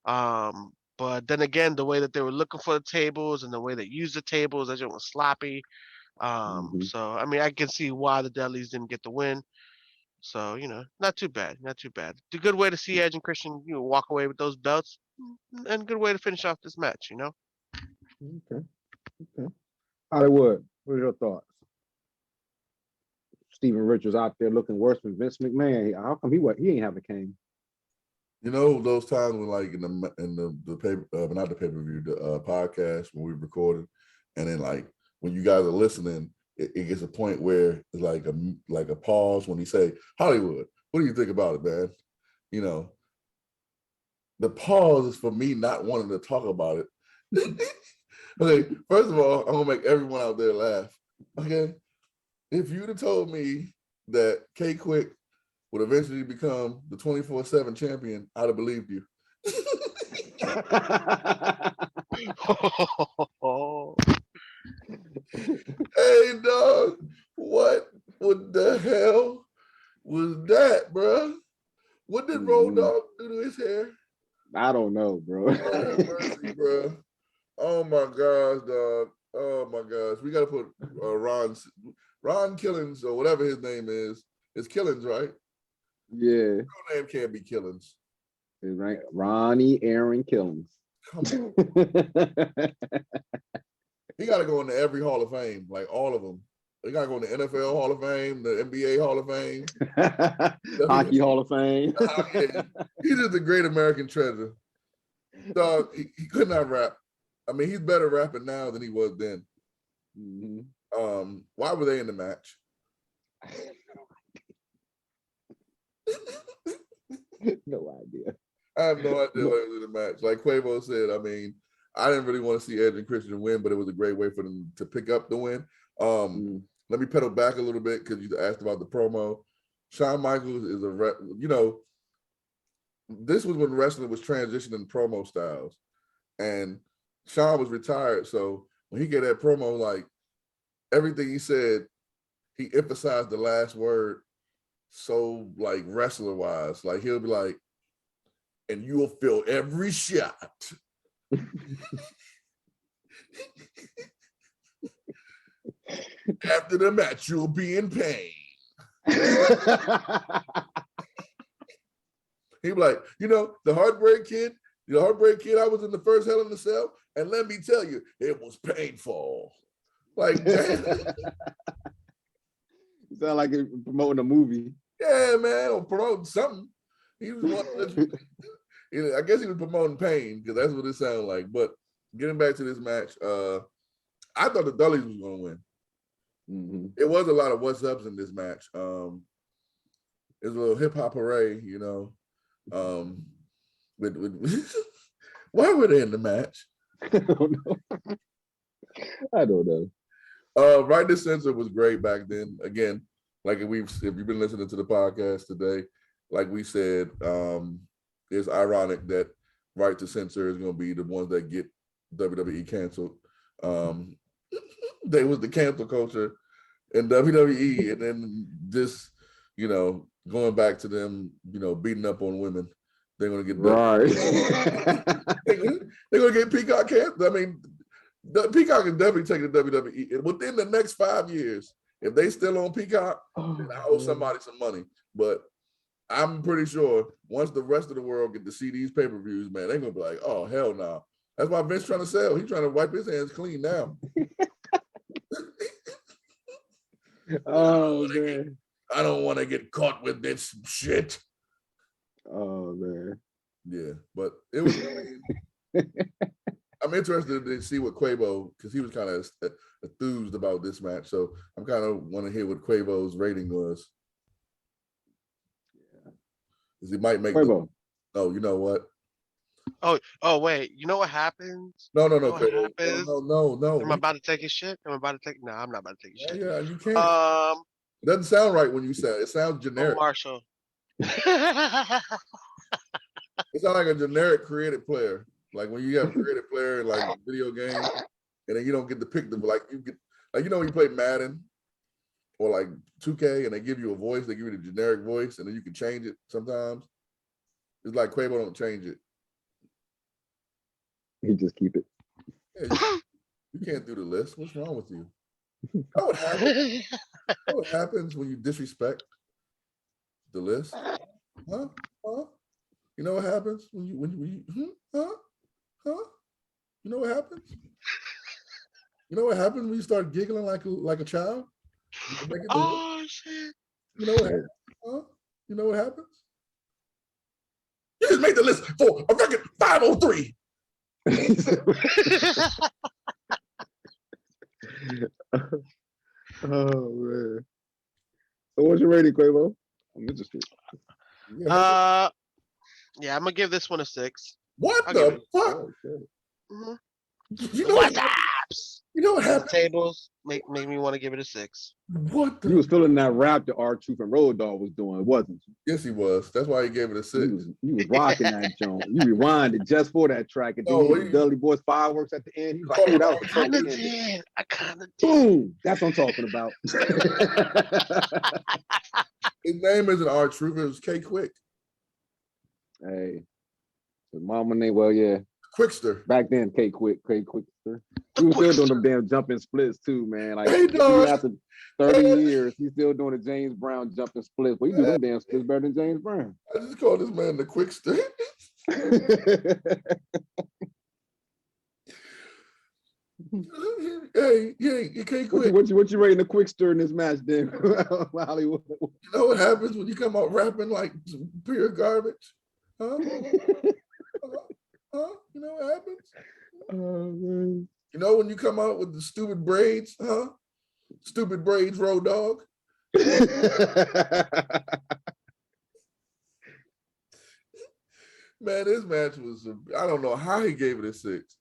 But then again, the way that they were looking for the tables and the way they used the tables, that just was sloppy. Mhm. So I mean, I can see why the Dudleys didn't get the win. So not too bad, not too bad. It's a good way to see Edge and Christian, walk away with those belts, and good way to finish off this match. Okay. Okay. Hollywood, what are your thoughts? Steven Richards out there looking worse than Vince McMahon. How come he ain't have a cane? those times when, like, in the paper, not the pay-per-view, the podcast when we recorded, and then, like, when you guys are listening, it gets a point where it's like a pause when he say, "Hollywood, what do you think about it, man?" The pause is for me not wanting to talk about it. Okay, first of all, I'm gonna make everyone out there laugh. Okay, if you'd have told me that K Quick would eventually become the 24/7 champion, I'd have believed you. Hey, dog, what the hell was that, bro? What did Road Dogg do to his hair? I don't know, bro. Oh, mercy, bro. Oh my gosh, dog. Oh my gosh. We gotta put Ron Killings or whatever his name is. It's Killings, right? Yeah. His name can't be Killings. It's right. Ronnie Aaron Killings. Come on. He gotta go into every Hall of Fame, like all of them. He gotta go in the NFL Hall of Fame, the NBA Hall of Fame, Hockey Hall of Fame. He's just a great American treasure. Dog, he could not rap. I mean, he's better rapping now than he was then. Mm-hmm. Why were they in the match? No idea. I have no idea why they were in the match. Like Quavo said, I mean, I didn't really want to see Edge and Christian win, but it was a great way for them to pick up the win. Let me pedal back a little bit because you asked about the promo. Shawn Michaels is this was when wrestling was transitioning promo styles. And Shawn was retired, so when he gave that promo, like everything he said, he emphasized the last word so like wrestler wise. Like he'll be like, and you'll feel every shot. After the match, you'll be in pain. He'd be like, the Heartbreak Kid, I was in the first Hell in the Cell, and let me tell you, it was painful. Like, you sound like you're promoting a movie. Yeah, man, or promoting something. He was one. I guess he was promoting pain because that's what it sounded like. But getting back to this match, I thought the Dudleys was going to win. Mm-hmm. It was a lot of what's ups in this match. It was a little hip hop hooray, with why were they in the match? I don't know. Right to Censor was great back then. Again, like if you've been listening to the podcast today, like we said, it's ironic that Right to Censor is going to be the ones that get WWE canceled. They was the cancel culture in WWE, and then this, going back to them, beating up on women. They're going to get right. They're going to get Peacock canceled. I mean, Peacock is definitely taking the WWE. And within the next 5 years, if they still on Peacock, then I owe somebody some money. But I'm pretty sure once the rest of the world get to see these pay-per-views, man, they're going to be like, oh, hell no. That's why Vince trying to sell. He's trying to wipe his hands clean now. Oh, man. I don't want to get caught with this shit. Oh, man. Yeah, but it was. I'm interested to see what Quabo, because he was kind of enthused about this match. So I'm kind of want to hear what Quavo's rating was. Yeah, because he might make. Quavo. No, you know what? Oh, wait. You know what happens? No, You know Quavo. what happens? No. Am I about to take his shit? No, I'm about to take his shit. Yeah, you can't. It doesn't sound right when you say it. It sounds generic. Marshall. It's not like a generic creative player. Like when you have a creative player in like video games, and then you don't get to pick them. Like you get, when you play Madden or like 2K, and they give you a voice, they give you the generic voice, and then you can change it sometimes. It's like Quavo don't change it. He just keep it. Yeah, you can't do the list. What's wrong with you? How it happens? How it happens when you disrespect the list? Huh? You know what happens when you huh? You know what happens? You know what happens when you start giggling like a child? Oh shit! You know what happens? Huh? You know what happens? You just made the list for a record 503. Oh man. So what's your rating, Quavo? I'm interested. Yeah, I'm gonna give this one a 6. What the fuck? Oh, okay. Mm-hmm. You know What's ups? You know what And the happened? tables make me want to give it a 6. What You the? was feeling that rap that R-Truth and Road Dogg was doing, wasn't you? Yes, he was. That's why he gave it a 6. You was rocking that joint. You rewinded just for that track, and then No, he hit the Dudley Boys fireworks at the end. He was like, Oh, "Ooh, that was I the kind perfect of ending." did. I kind of did. Boom! That's what I'm talking about. His name isn't R-Truth. It was K Quick. Hey, his mama name. Well, yeah. Quickster. Back then, K Quickster. He was still doing them damn jumping splits too, man. Like Hey, even dog. after 30 years, he's still doing the James Brown jumping splits. But he do them damn splits better than James Brown. I just call this man the Quickster. Hey, you can't quit. what you rating the Quickster in this match, then? Hollywood. You know what happens when you come out rapping like pure garbage? Huh? Huh? You know what happens? Oh, man. You know when you come out with the stupid braids, huh? Stupid braids, Road Dogg. Man, this match was, I don't know how he gave it a 6.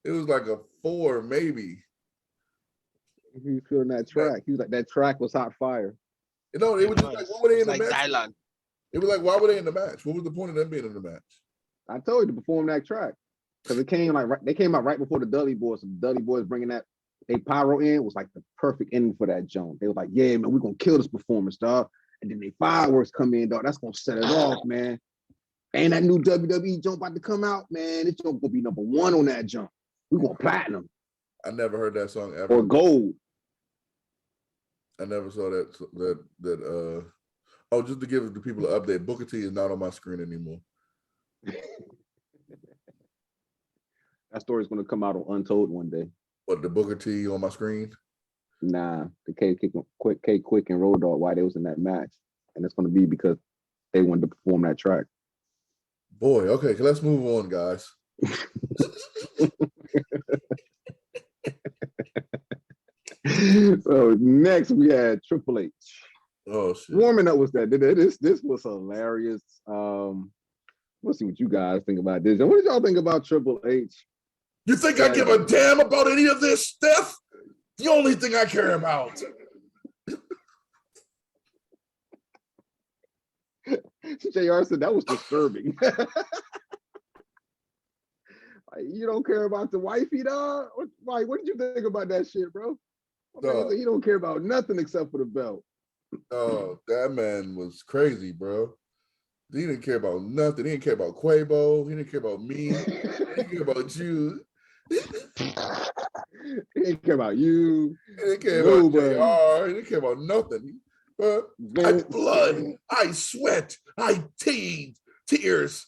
It was like a 4, maybe. He was feeling that track. He was like, that track was hot fire. You know, it was just like, what were they in the like match? Dylan. It was like, why were they in the match? What was the point of them being in the match? I told you to perform that track because it came like they came out right before the Dudley Boys. So the Dudley Boys bringing that they pyro in was like the perfect ending for that joint. They were like, "Yeah, man, we're gonna kill this performance, dog." And then they fireworks come in, dog. That's gonna set it off, man. And that new WWE jump about to come out, man. This jump gonna be number 1 on that jump. We're gonna platinum I never heard that song ever. or gold. I never saw that. Oh, just to give the people an update, Booker T is not on my screen anymore. That story's gonna come out on Untold one day. What, the Booker T on my screen? Nah, the K Quick and Road Dogg, why they was in that match, and it's gonna be because they wanted to perform that track. Boy, okay, let's move on, guys. So next we had Triple H. Oh shit! Warming up was that. This was hilarious. Let's see what you guys think about this. And what did y'all think about Triple H? You think I give a damn about any of this stuff? The only thing I care about. JR said that was disturbing. Like, you don't care about the wifey, dog? Like, what did you think about that shit, bro? He don't care about nothing except for the belt. Oh, that man was crazy, bro. He didn't care about nothing. He didn't care about Quabo. He didn't care about me. He didn't care about you. He didn't care about you. He didn't care about JR. He didn't care about nothing. I blood. I sweat. I tears.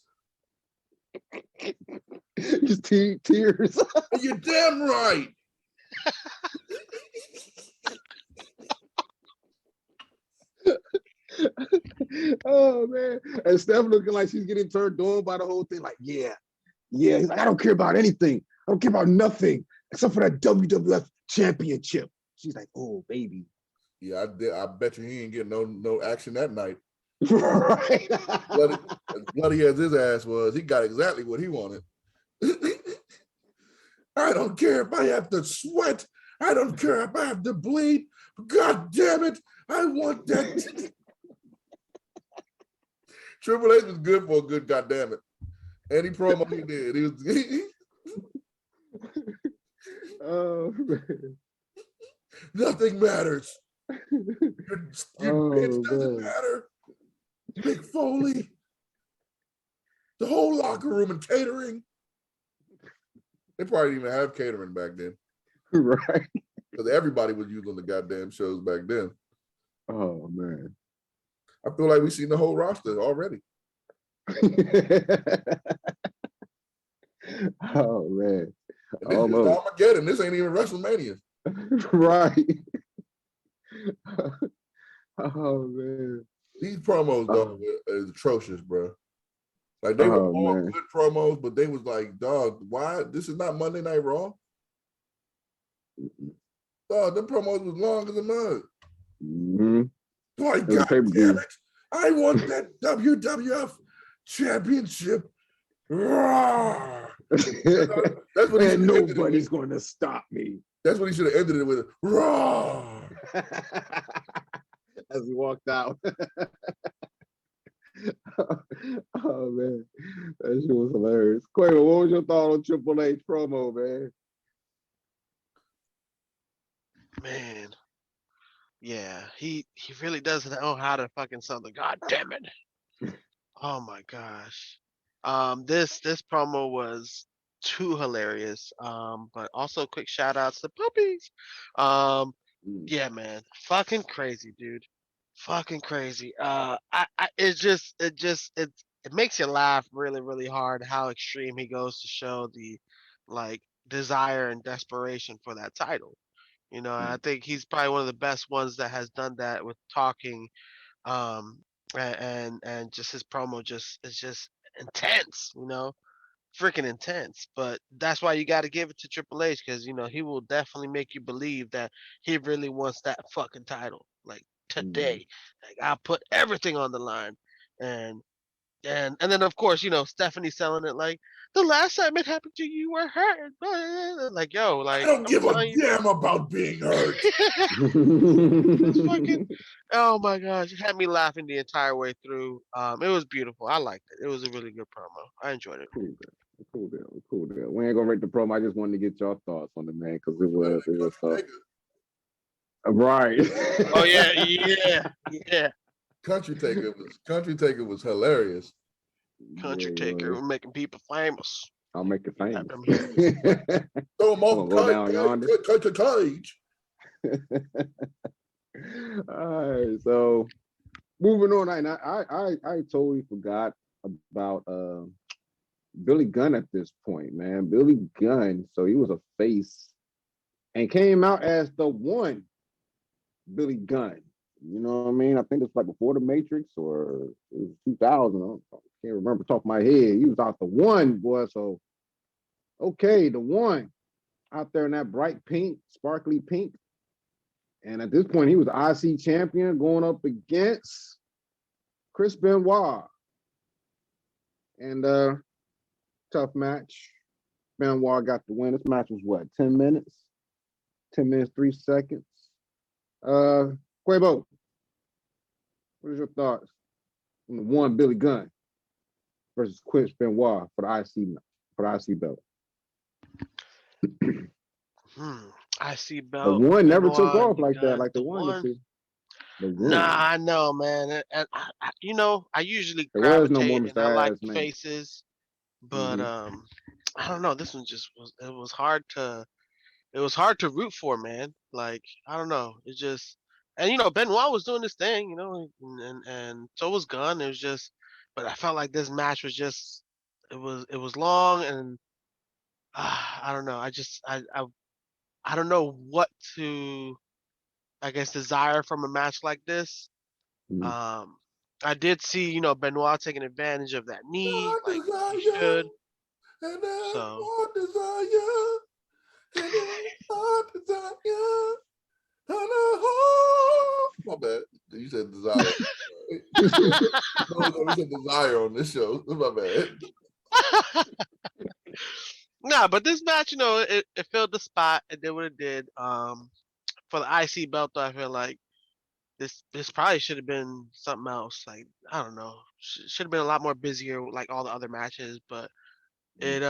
Just tears. You're damn right. Oh man. And Steph looking like she's getting turned on by the whole thing. Like, yeah. He's like, I don't care about anything. I don't care about nothing except for that WWF championship. She's like, oh baby. Yeah, I bet you he ain't getting no action that night. Right. Bloody as his ass was, he got exactly what he wanted. I don't care if I have to sweat. I don't care if I have to bleed. God damn it. I want that. Triple H was good for a good goddamn it. Any promo he did, he was. Oh man. Nothing matters. Your bitch doesn't matter. Mick Foley. The whole locker room and catering. They probably didn't even have catering back then. Right. Because everybody was using the goddamn shows back then. Oh man. I feel like we've seen the whole roster already. Oh man. And this is Armageddon. This ain't even WrestleMania. Right. Oh man. These promos though is atrocious, bro. Like they were all good promos, but they was like, dog, why? This is not Monday Night Raw. Dog, them promos was long as a mug. Mm-hmm. Boy, God damn it. I want that WWF championship. That's what and nobody's going to stop me. That's what he should have ended it with. Raw. As he walked out. Oh man, that shit was hilarious. Quavo, what was your thought on Triple H promo, man? Man, yeah, he really doesn't know how to fucking something. God damn it! Oh my gosh. This promo was too hilarious. But also quick shout outs to puppies. Um, Mm, yeah, man, fucking crazy, dude. Fucking crazy. It makes you laugh really, really hard how extreme he goes to show the like desire and desperation for that title. You know, and I mm, think he's probably one of the best ones that has done that with talking um and just his promo just is just intense, you know, freaking intense. But that's why you got to give it to Triple H, because you know he will definitely make you believe that he really wants that fucking title like mm. today. Like I'll put everything on the line. And and and then of course, you know, Stephanie selling it like the last time it happened to you were hurt. Like yo, I like don't I'm give a telling you. damn about being hurt. It's fucking, oh my gosh, it had me laughing the entire way through. It was beautiful. I liked it. It was a really good promo. I enjoyed it. Cool deal. Cool deal. Cool deal. We ain't gonna rate the promo. I just wanted to get your thoughts on it, man, because it was right. Oh yeah, yeah, yeah. Country Taker was hilarious. Country Yeah, Taker, well, we're making people famous. I'll make it You got famous. them heroes. Throw him Gonna off go down yonder. cage. All right, so moving on. I totally forgot about Billy Gunn at this point, man. Billy Gunn, so he was a face and came out as the one Billy Gunn. You know what I mean? I think it's like before the Matrix or it was 2000. I can't remember top of my head. He was out the one, boy. So okay, the one out there in that bright pink, sparkly pink. And at this point, he was IC champion going up against Chris Benoit. And tough match. Benoit got the win. This match was what, 10 minutes? 10 minutes, 3 seconds. Quavo, what is your thoughts on the one Billy Gunn versus Chris Benoit for the IC belt? I see The belt one never took Benoit. off You like that, got like the the one used one. to. The Nah, one. I know, man. And you know, I usually There was no more gravitate and I Mr. like Ass Man. faces, but Mm-hmm. I don't know. This one just was. It was hard to root for, man. Like I don't know. It just, and you know, Benoit was doing this thing, you know, and so was Gunn. It was just, but I felt like this match was just, it was long, and I don't know. I don't know what to, I guess, desire from a match like this. Mm-hmm. Um, I did see, you know, Benoit taking advantage of that knee, More like he desire, should. and then So more desire, and then more desire. My bad. You said desire. No, we said desire on this show. My bad. nah, but this match, you know, it filled the spot. It did what it did. For the IC belt, though, I feel like this probably should have been something else. Like I don't know, should have been a lot more busier, like all the other matches. But it,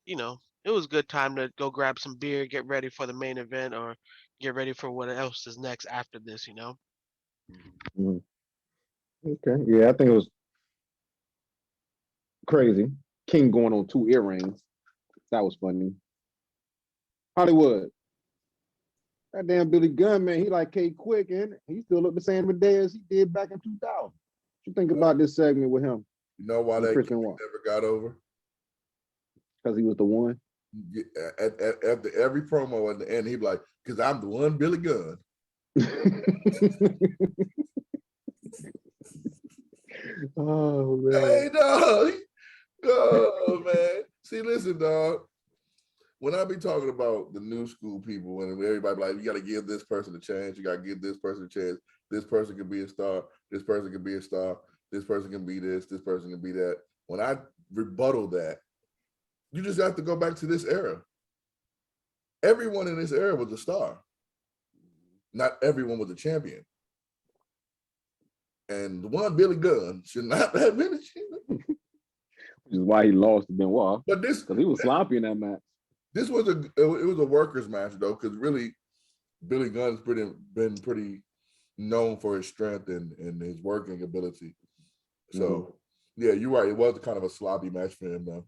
you know, it was a good time to go grab some beer, get ready for the main event, or get ready for what else is next after this. You know. Mm-hmm. Okay. Yeah, I think it was crazy. King going on 2 earrings. That was funny. Hollywood. That damn Billy Gunn, man, he like K Quick, and he still look the same today as he did back in 2000. What you think about this segment with him You know why and that Chris kid Benoit? never got over? Because he was the one. After every promo at the end, he'd be like, "Because I'm the one, Billy Gunn." Oh man. Hey, dog. Oh, man. See, listen, dog. When I be talking about the new school people, when everybody be like, you got to give this person a chance, you got to give this person a chance. This person can be a star. This person can be a star. This person can be this. This person can be that. When I rebuttal that, you just have to go back to this era. everyone in this era was a star. Not everyone was a champion. And the one Billy Gunn should not have been a champion. Which is why he lost to Benoit. But this, because he was sloppy in that match. This was it was a workers match though, because really Billy Gunn's been pretty known for his strength and his working ability. So yeah, you're right. It was kind of a sloppy match for him though,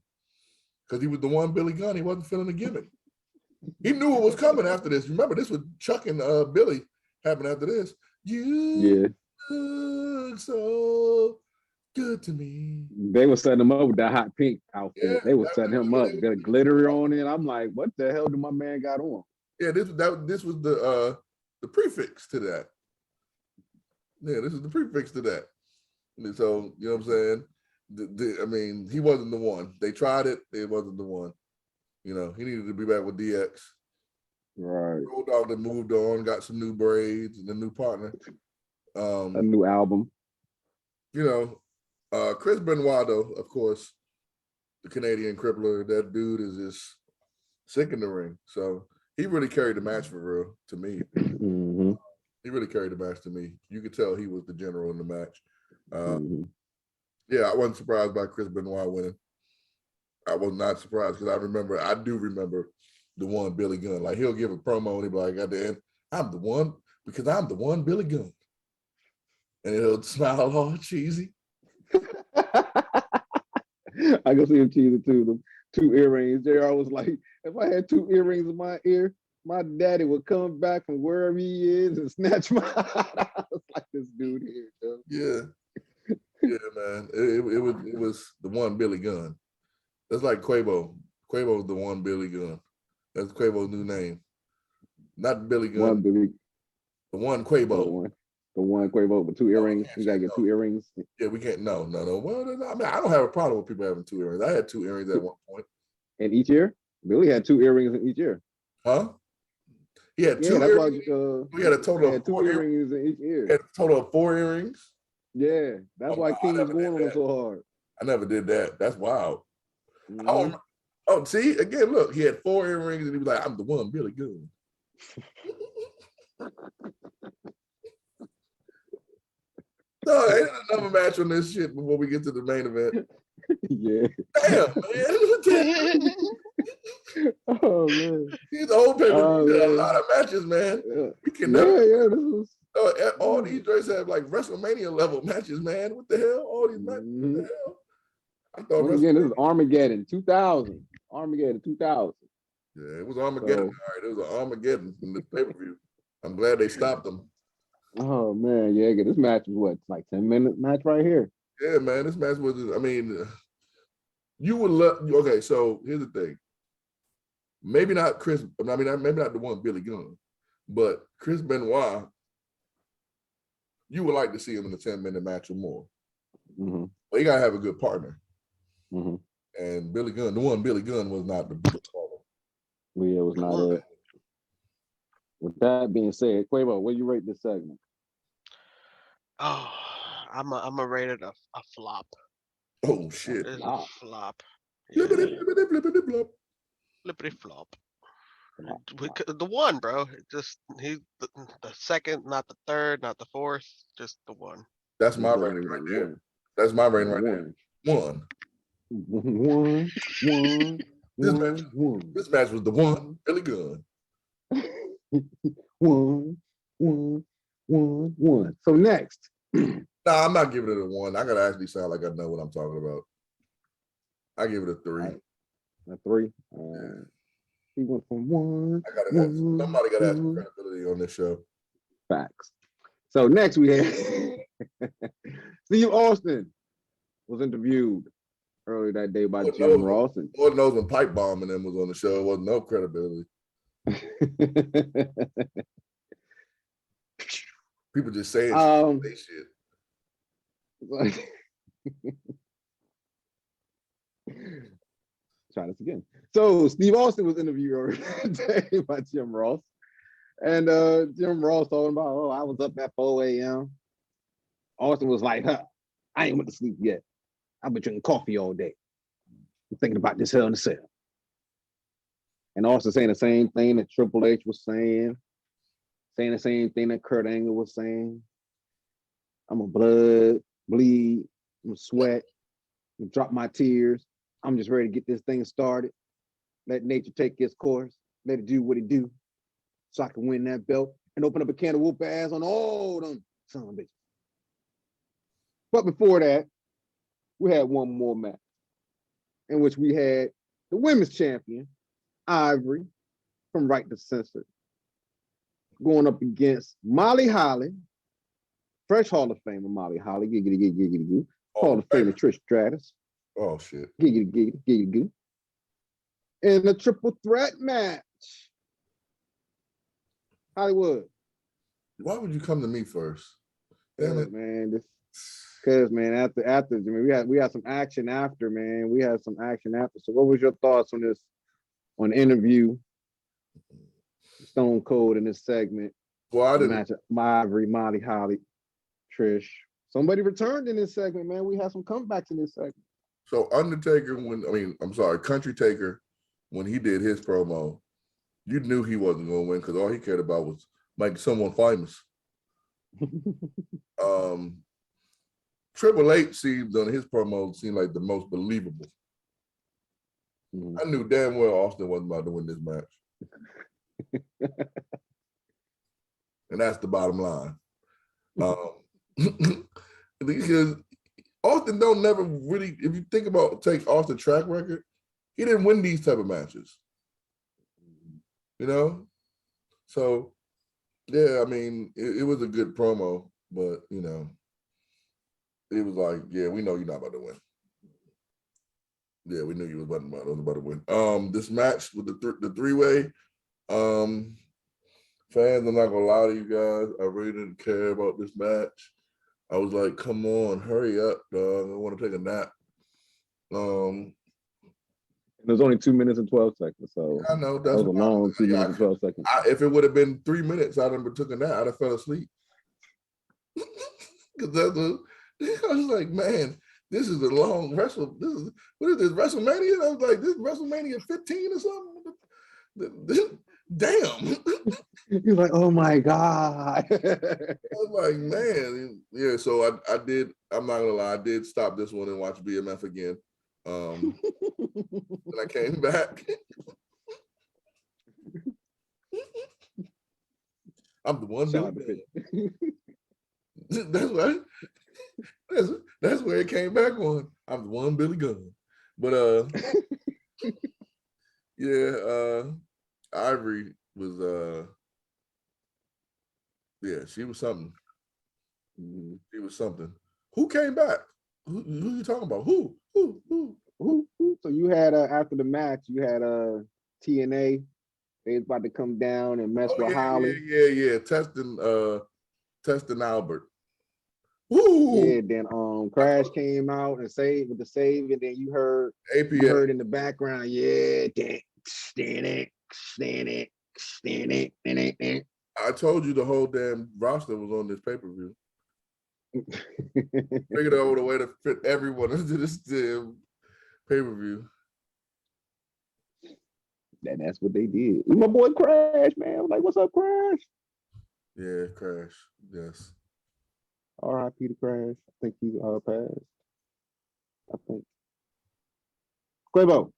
because he was the one Billy Gunn. He wasn't feeling the gimmick. He knew what was coming after this. Remember, this was Chuck and Billy happened after this. You look so good to me. They were setting him up with that hot pink outfit. Yeah, they were setting him up, got a glitter on it. I'm like, what the hell did my man got on? Yeah, this was the prefix to that. Yeah, this is the prefix to that. And so, you know what I'm saying? I mean, he wasn't the one. They tried it. It wasn't the one. You know, he needed to be back with DX. Right. Road Dogg that moved on, got some new braids and a new partner. A new album. You know, Chris Benoit, though, of course, the Canadian crippler, that dude is just sick in the ring. So he really carried the match for real to me. Mm-hmm. He really carried the match to me. You could tell he was the general in the match. Yeah, I wasn't surprised by Chris Benoit winning. I was not surprised because I do remember the one Billy Gunn. Like he'll give a promo and he'll be like at the end, I'm the one because I'm the one Billy Gunn. And he'll smile all cheesy. I can see him cheesy too. The 2 earrings. JR was like, if I had 2 earrings in my ear, my daddy would come back from wherever he is and snatch my I was like this dude here. Though. Yeah. Yeah, man. It was the one Billy Gunn. That's like Quabo. Quabo's the one Billy Gunn. That's Quavo's new name. Not Billy Gunn. The one Quabo. The one Quavo with 2 earrings. You gotta get 2 earrings. Yeah, we can't. No. Well, I mean, I don't have a problem with people having 2 earrings. I had 2 earrings at one point. In each ear? Billy had 2 earrings in each ear. Huh? He had 2 earrings. We had a total of 4 earrings in each ear. He had a total of 4 earrings. Yeah, that's why King was going on him so hard. I never did that. That's wild. Mm-hmm. Oh, see, again, look, he had 4 earrings and he was like, I'm the one Billy Gunn. No, ain't another match on this shit before we get to the main event. Yeah. Damn, man. Oh, man. He's the old paper. He did a lot of matches, man. Yeah. We can never. Yeah, this was. All these joints have like WrestleMania level matches, man. What the hell? All these matches. What the hell? I thought again, this is Armageddon 2000. Armageddon 2000. Yeah, it was Armageddon. All right, it was an Armageddon in this pay-per-view. I'm glad they stopped them. Oh man, yeah, this match was what, like 10-minute match right here. Yeah, man, this match was. I mean, you would love. Okay, so here's the thing. Maybe not Chris. I mean, maybe not the one Billy Gunn, but Chris Benoit. You would like to see him in a 10-minute match or more. Mm-hmm. But you gotta have a good partner. Mm-hmm. And Billy Gunn, the one Billy Gunn was not the good partner. Well, yeah, it was not it. With that being said, Quavo, what do you rate this segment? Oh, I'm a rate it a flop. Oh shit! It's a flop. Flippity flop. Flippity flop. The one, bro. Just he's the second, not the third, not the fourth, just the one. That's my rating right there. That's my rating right there. One. This match was the one Billy Gunn. One. So next. Nah, I'm not giving it a 1. I gotta actually sound like I know what I'm talking about. I give it a 3. A 3. He went from 1. Somebody gotta have some credibility on this show. Facts. So next we have Steve Austin was interviewed earlier that day by Jim Ross. Lord knows when Pipebomb and them was on the show, it wasn't no credibility. People just saying shit. Try this again. So Steve Austin was interviewed earlier that day by Jim Ross. And Jim Ross talking about, oh, I was up at 4 a.m. Austin was like, I ain't went to sleep yet. I've been drinking coffee all day. I'm thinking about this Hell in a Cell. And also saying the same thing that Triple H was saying the same thing that Kurt Angle was saying. I'm a blood, bleed, I'm a sweat, I'm drop my tears. I'm just ready to get this thing started. Let nature take its course. Let it do what it do. So I can win that belt and open up a can of whoop ass on all them son of bitches. But before that, we had one more match in which we had the women's champion, Ivory, from Right to Censor, going up against Molly Holly, fresh Hall of Famer Molly Holly, giggity, giggity, giggity, giggity. Hall of Famer Trish Stratus, Oh shit. giggity, giggity, giggity, giggity. In a triple threat match. Hollywood. Why would you come to me first? Damn it. Man, this because man, after I mean, we had some action after, man. We had some action after. So what was your thoughts on this on the interview? Stone Cold in this segment. Well, I The didn't. match of Ivory, Molly Holly, Trish. Somebody returned in this segment, man. We had some comebacks in this segment. So Undertaker, Country Taker, when he did his promo, you knew he wasn't going to win because all he cared about was making someone famous. Triple H seemed on his promo seemed like the most believable. Mhm. I knew damn well Austin wasn't about to win this match. And that's the bottom line. Because Austin don't never really, if you think about take Austin's track record, he didn't win these type of matches. You know? So yeah, I mean, it was a good promo, but you know, it was like, yeah, we know you're not about to win. Yeah, we knew you was about to win. This match with the three-way, fans, I'm not gonna lie to you guys, I really didn't care about this match. I was like, come on, hurry up, dog. I want to take a nap. There's only 2 minutes and 12 seconds, so I know that that's was a long 2 minutes and 12 seconds. if it would have been 3 minutes, I'd have took a nap. I'd have fell asleep. Because I was like, man, this is a long wrestle. What is this, WrestleMania? And I was like, this is WrestleMania 15 or something? Damn. You're like, oh my God. I was like, man, yeah. So I did. I'm not gonna lie. I did stop this one and watch BMF again. And I came back. I'm the one. That's right. That's where it came back on. I'm the one Billy Gunn. But yeah, Ivory was yeah, she was something. She was something. Who came back? Who you talking about? Who? So you had after the match, you had TNA. They was about to come down and mess with Holly. Yeah. Testing Albert. Woo! Yeah, then Crash came out and saved with the save, and then you heard APA. in the background, yeah, stand it. I told you the whole damn roster was on this pay-per-view. Figured out a way to fit everyone into this damn pay-per-view. And that's what they did. My boy Crash, man. I was like, what's up, Crash? Yeah, Crash. Yes. R.I.P. to Crash. I think he's passed. I think. Quavo, what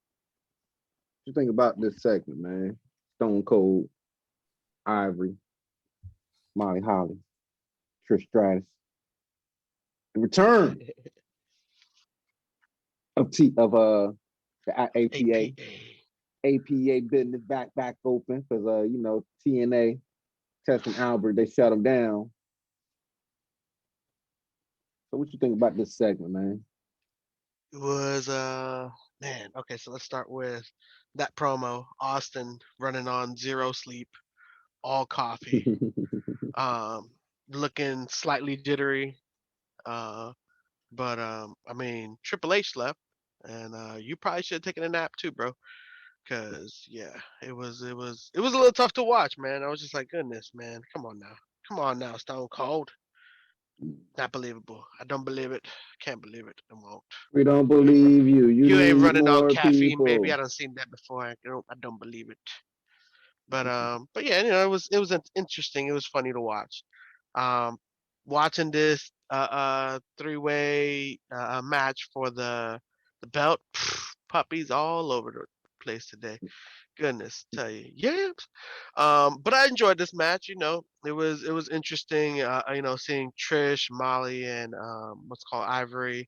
you think about this segment, man? Stone Cold, Ivory, Molly Holly, Trish Stratus. The return of the APA business back open because you know, TNA testing Albert, they shut him down. So what you think about this segment, man? It was man, okay, so let's start with that promo. Austin running on 0 sleep, all coffee, looking slightly jittery. But I mean, Triple H left, and you probably should have taken a nap too, bro. Cause yeah, it was a little tough to watch, man. I was just like, goodness, man, come on now, Stone Cold. Not believable. I don't believe it. Can't believe it. I won't. We don't You ain't, believe you. You you ain't need running on more caffeine, baby. people. I done seen that before. I don't believe it. Mhm. But yeah, it was interesting. It was funny to watch. Um, Watching this three-way match for the belt, puppies all over the place today. Goodness, tell you, yeah. But I enjoyed this match. It was interesting. Seeing Trish, Molly, and what's called Ivory,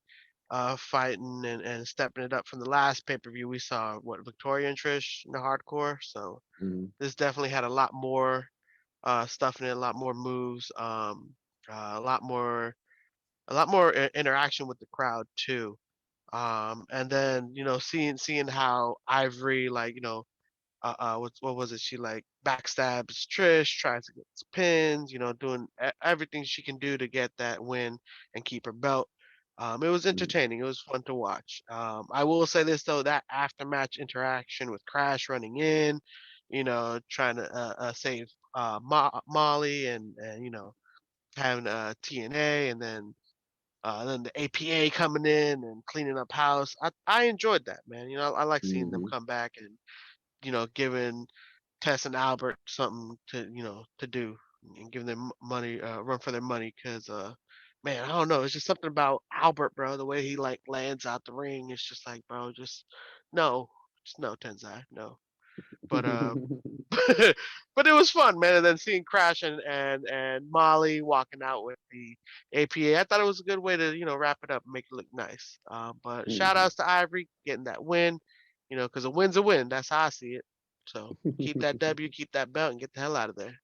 fighting and stepping it up from the last pay-per-view. We saw what Victoria and Trish in the hardcore. So Mhm. this definitely had a lot more stuff in it, a lot more moves, a lot more interaction with the crowd too. And then seeing how Ivory what was it? She like backstabs Trish, tries to get pins, doing everything she can do to get that win and keep her belt. It was Mhm. entertaining. It was fun to watch. I will say this though, that after match interaction with Crash running in, trying to save Molly and having TNA and then the APA coming in and cleaning up house. I enjoyed that, man. I like seeing them Mhm. come back and giving Tess and Albert something to do and giving them money, run for their money. Cause man, I don't know. It's just something about Albert, bro. The way he like lands out the ring. It's just like, bro, no, just no, Tenzai, no. But but it was fun, man. And then seeing Crash and Molly walking out with the APA, I thought it was a good way to wrap it up and make it look nice. But shout Mhm. outs to Ivory getting that win, because a win's a win. That's how I see it. So keep that W, keep that belt, and get the hell out of there.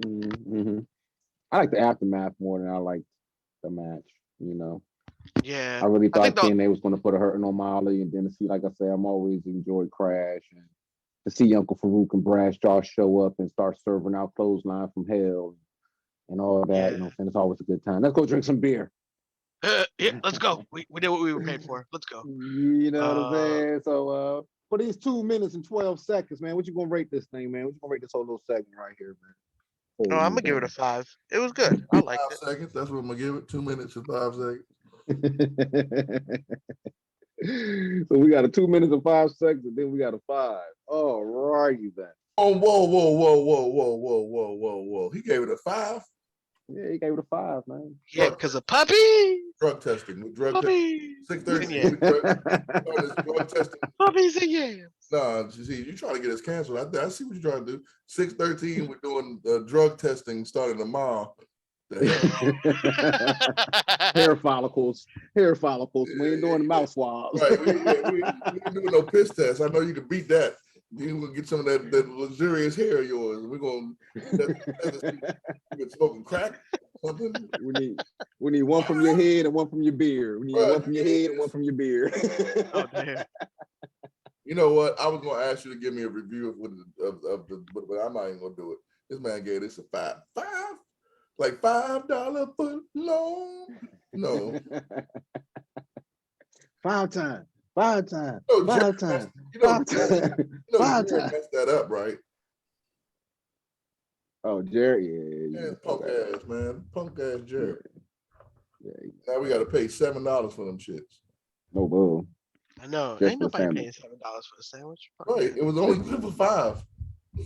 Mhm. I like the aftermath more than I like the match. You know, Yeah, I really I think thought the TNA was going to put a hurting on Molly, and then to see, like I say, I'm always enjoyed Crash, and to see Uncle Farouk and Bradshaw show up and start serving out clothesline from hell and all that. yeah. You know, what I'm saying, it's always a good time. Let's go drink some beer. Yeah, let's go. We did what we were paid for. Let's go. You know what I'm Uh, saying? So for these 2 minutes and 12 seconds, man, what you gonna rate this thing, man? What you gonna rate this whole little segment right here, man? Before oh, we I'm gonna move give it a on. 5. It was good. I liked it. 5 seconds. That's what I'm gonna give it. 2 minutes and 5 seconds. So we got a 2 minutes and 5 seconds, and then we got a 5. All righty then. Oh, whoa, whoa, whoa, whoa, whoa, whoa, whoa, whoa, whoa. He gave it a 5. Yeah, he gave it a 5, man. Yeah, Drug, because a puppy, drug testing. With drug testing. puppy, and 613 yeah, with drug testing. puppies and yeah. Nah, you see, you're trying to get us canceled. I see what you're trying to do. 613, we're doing drug testing starting tomorrow. The hell? Hair follicles, hair follicles. We ain't doing the Yeah, mouth swabs. right. We ain't doing no piss test. I know you can beat that. You're gonna get some of that luxurious hair of yours. We're gonna you've been smoking crack or something. we need one from your head and one from your beard. We need Bruh, one from your head and one from your beard. Oh damn. you know what? I was gonna ask you to give me a review of the, but I'm not even gonna do it. This man gave this a 5, like $5 foot long. No, Five times, five times, no, Jerry five times, you know, five times, five Jerry times. messed that up, right? Oh, Jerry, yeah, Yeah, yeah, punk okay. ass, man. Punk ass Yeah, Jerry. yeah. Now we gotta pay $7 for them shits. No bull. I know. Just Ain't for the nobody sandwich. paying $7 for a sandwich. Fuck Right. that. It was only good for 5.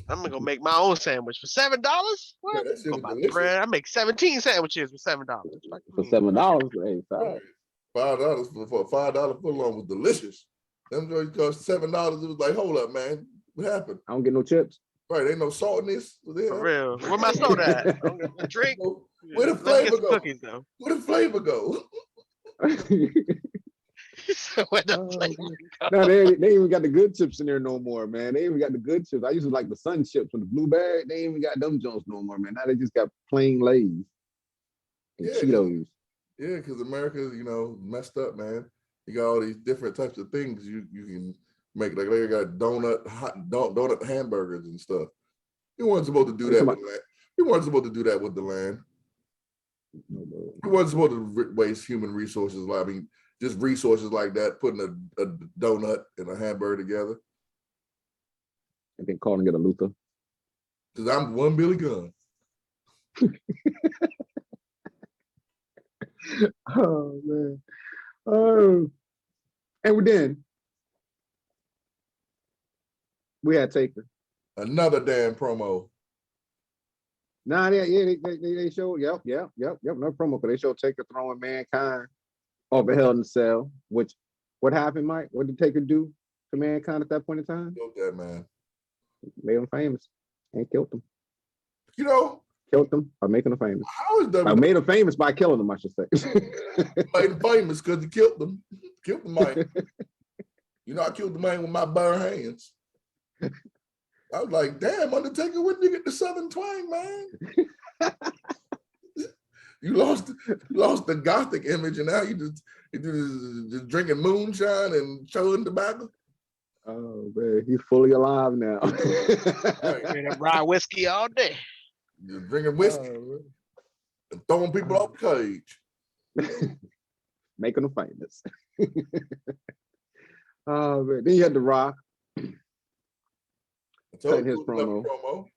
I'm gonna go make my own sandwich for $7. Yeah, What? that shit Go was buy delicious. bread. I make 17 sandwiches for $7. Fuck For me. $7, hey, Right. five. $5 for a $5 foot long was delicious. Them joints cost $7. It was like, hold up, man. What happened? I don't get no chips. Right. Ain't no salt in this. For real. Where my soda at? I'm gonna a drink. Where the Let me get flavor some go? cookies though. Where the flavor go? So where the Oh, flavor man. go? No, they even got the good chips in there no more, man. They even got the good chips. I used to like the sun chips with the blue bag. They ain't even got them Jones no more, man. Now they just got plain Lay's and Yeah, Cheetos. because America, messed up, man. You got all these different types of things you can make. Like they got donut hamburgers and stuff. You weren't supposed to do Are you that talking with land. You weren't supposed to do that with the land. about? You weren't supposed to waste human resources. I mean, just resources like that, putting a donut and a hamburger together. I think calling it a Luther. Because I'm one Billy Gunn. Oh man. Oh, and then we had Taker. Another damn promo. Nah, they showed. Yep. No promo, but they showed Taker throwing Mankind over Hell in the Cell. Which, what happened, Mike? What did Taker do to Mankind at that point in time? Killed that man. Made him famous and killed him. You know, Killed them by making them famous. how is I WWE made them famous by killing them, I should say. made him famous because he killed them? Killed the man. You know, I killed the man with my bare hands. I was like, damn, Undertaker, when did you get the Southern twang, man? You lost the Gothic image, and now you just drinking moonshine and chewing tobacco. Oh man, he's fully alive now. And rye whiskey all day. Just drinking whiskey and throwing people off the cage. Making them famous. Oh man, then you had The Rock. Cutting his promo.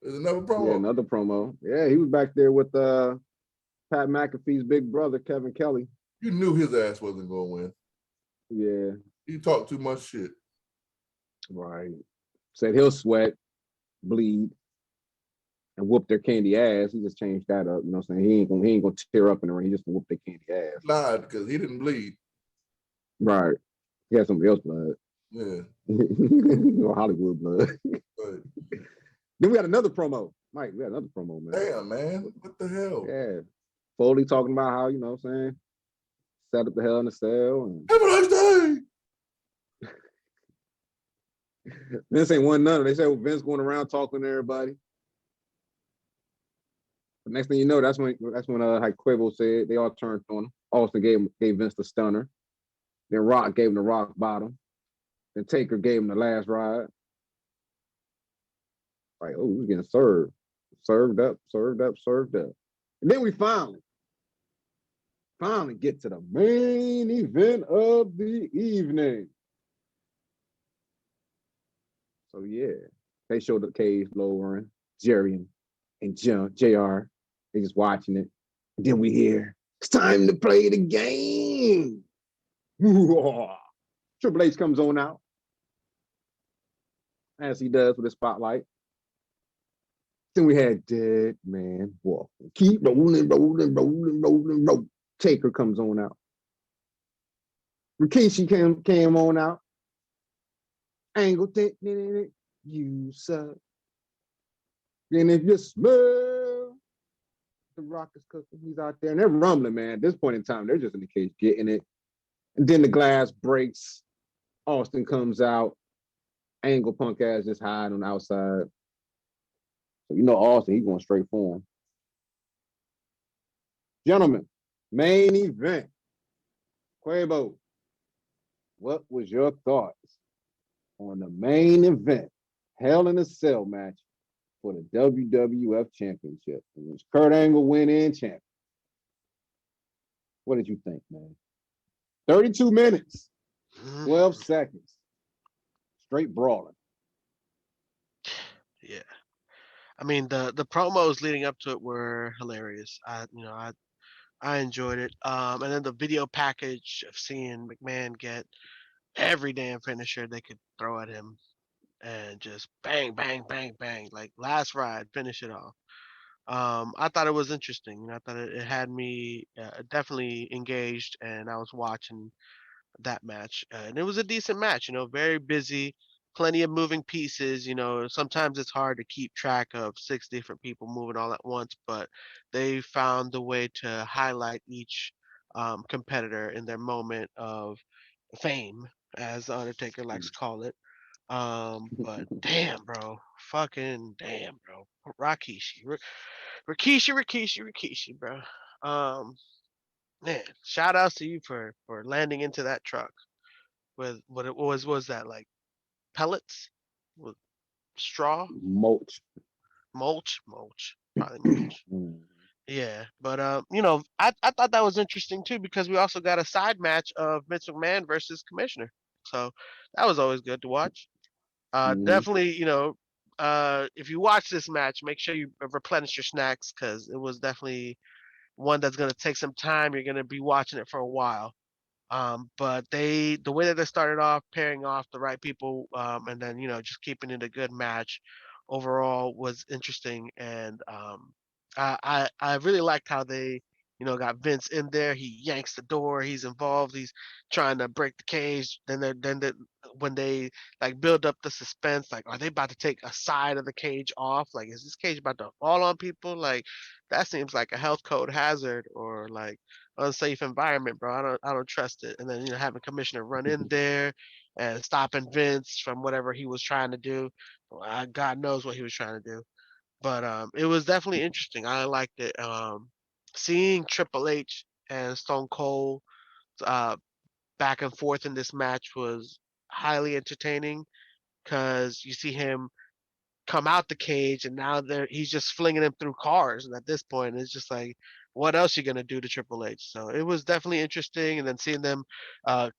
There's another promo. Yeah, another promo. Yeah, he was back there with Pat McAfee's big brother, Kevin Kelly. You knew his ass wasn't going to win. Yeah. He talked too much shit. Right. Said he'll sweat, bleed, and whoop their candy ass. He just changed that up. You know what I'm saying? He ain't gonna tear up in the ring. He just gonna whoop their candy ass. Lied because he didn't bleed. Right. He had somebody else blood. Yeah. Or Hollywood blood. Right. Then we had another promo. Mike, we had another promo, man. Damn, man. What the hell? Yeah. Foley talking about how, you know what I'm saying, set up the Hell in the Cell. And Have a nice day. Vince ain't won none. They said Vince going around talking to everybody. The next thing you know, that's when like Quavo said, they all turned on him. Austin gave Vince the stunner. Then Rock gave him the rock bottom. Then Taker gave him the last ride. Like, oh, he's getting served. Served up. And then we finally get to the main event of the evening. So yeah, they showed the cage lowering, Jerry and JR. They just watching it. And then we hear, it's time to play the game. Triple H comes on out, as he does with his spotlight. Then we had Dead Man Walking. Keep rolling. Taker comes on out. Rikishi came on out. Angle, you suck. And if you smell the Rock is cooking, he's out there. And they're rumbling, man. At this point in time, they're just in the cage getting it. And then the glass breaks. Austin comes out. Angle punk ass just hide on the outside. So you know Austin, he's going straight for him. Gentlemen, main event. Quabo, what was your thoughts on the main event? Hell in a Cell match for the WWF Championship. It was Kurt Angle win-in champion. What did you think, man? 32 minutes, 12 seconds. Straight brawling. Yeah. I mean, the promos leading up to it were hilarious. I enjoyed it. And then the video package of seeing McMahon get every damn finisher they could throw at him and just bang, bang, bang, bang, like last ride, finish it off. I thought it was interesting. I thought it had me definitely engaged, and I was watching that match. And it was a decent match, very busy, plenty of moving pieces. Sometimes it's hard to keep track of 6 different people moving all at once, but they found the way to highlight each competitor in their moment of fame, as the Undertaker likes to call it. But damn, bro. Fucking damn, bro. Rikishi, bro. Man, shout outs to you for landing into that truck with what it was that like pellets with straw, Mulch. probably mulch. Yeah, but I thought that was interesting too, because we also got a side match of Vince McMahon versus Commissioner, so that was always good to watch. Definitely, if you watch this match, make sure you replenish your snacks, because it was definitely one that's gonna take some time. You're gonna be watching it for a while. But the way that they started off, pairing off the right people, and then just keeping it a good match overall was interesting. And I really liked how they got Vince in there. He yanks the door. He's involved. He's trying to break the cage. When they like build up the suspense, like are they about to take a side of the cage off? Like is this cage about to fall on people? Like that seems like a health code hazard or like unsafe environment, bro. I don't trust it. And then having Commissioner run in there and stopping Vince from whatever he was trying to do. God knows what he was trying to do. But it was definitely interesting. I liked it. Seeing Triple H and Stone Cold uh, back and forth in this match was highly entertaining because you see him come out the cage and now he's just flinging him through cars, and at this point it's just like what else you gonna do to Triple H? So it was definitely interesting. And then seeing them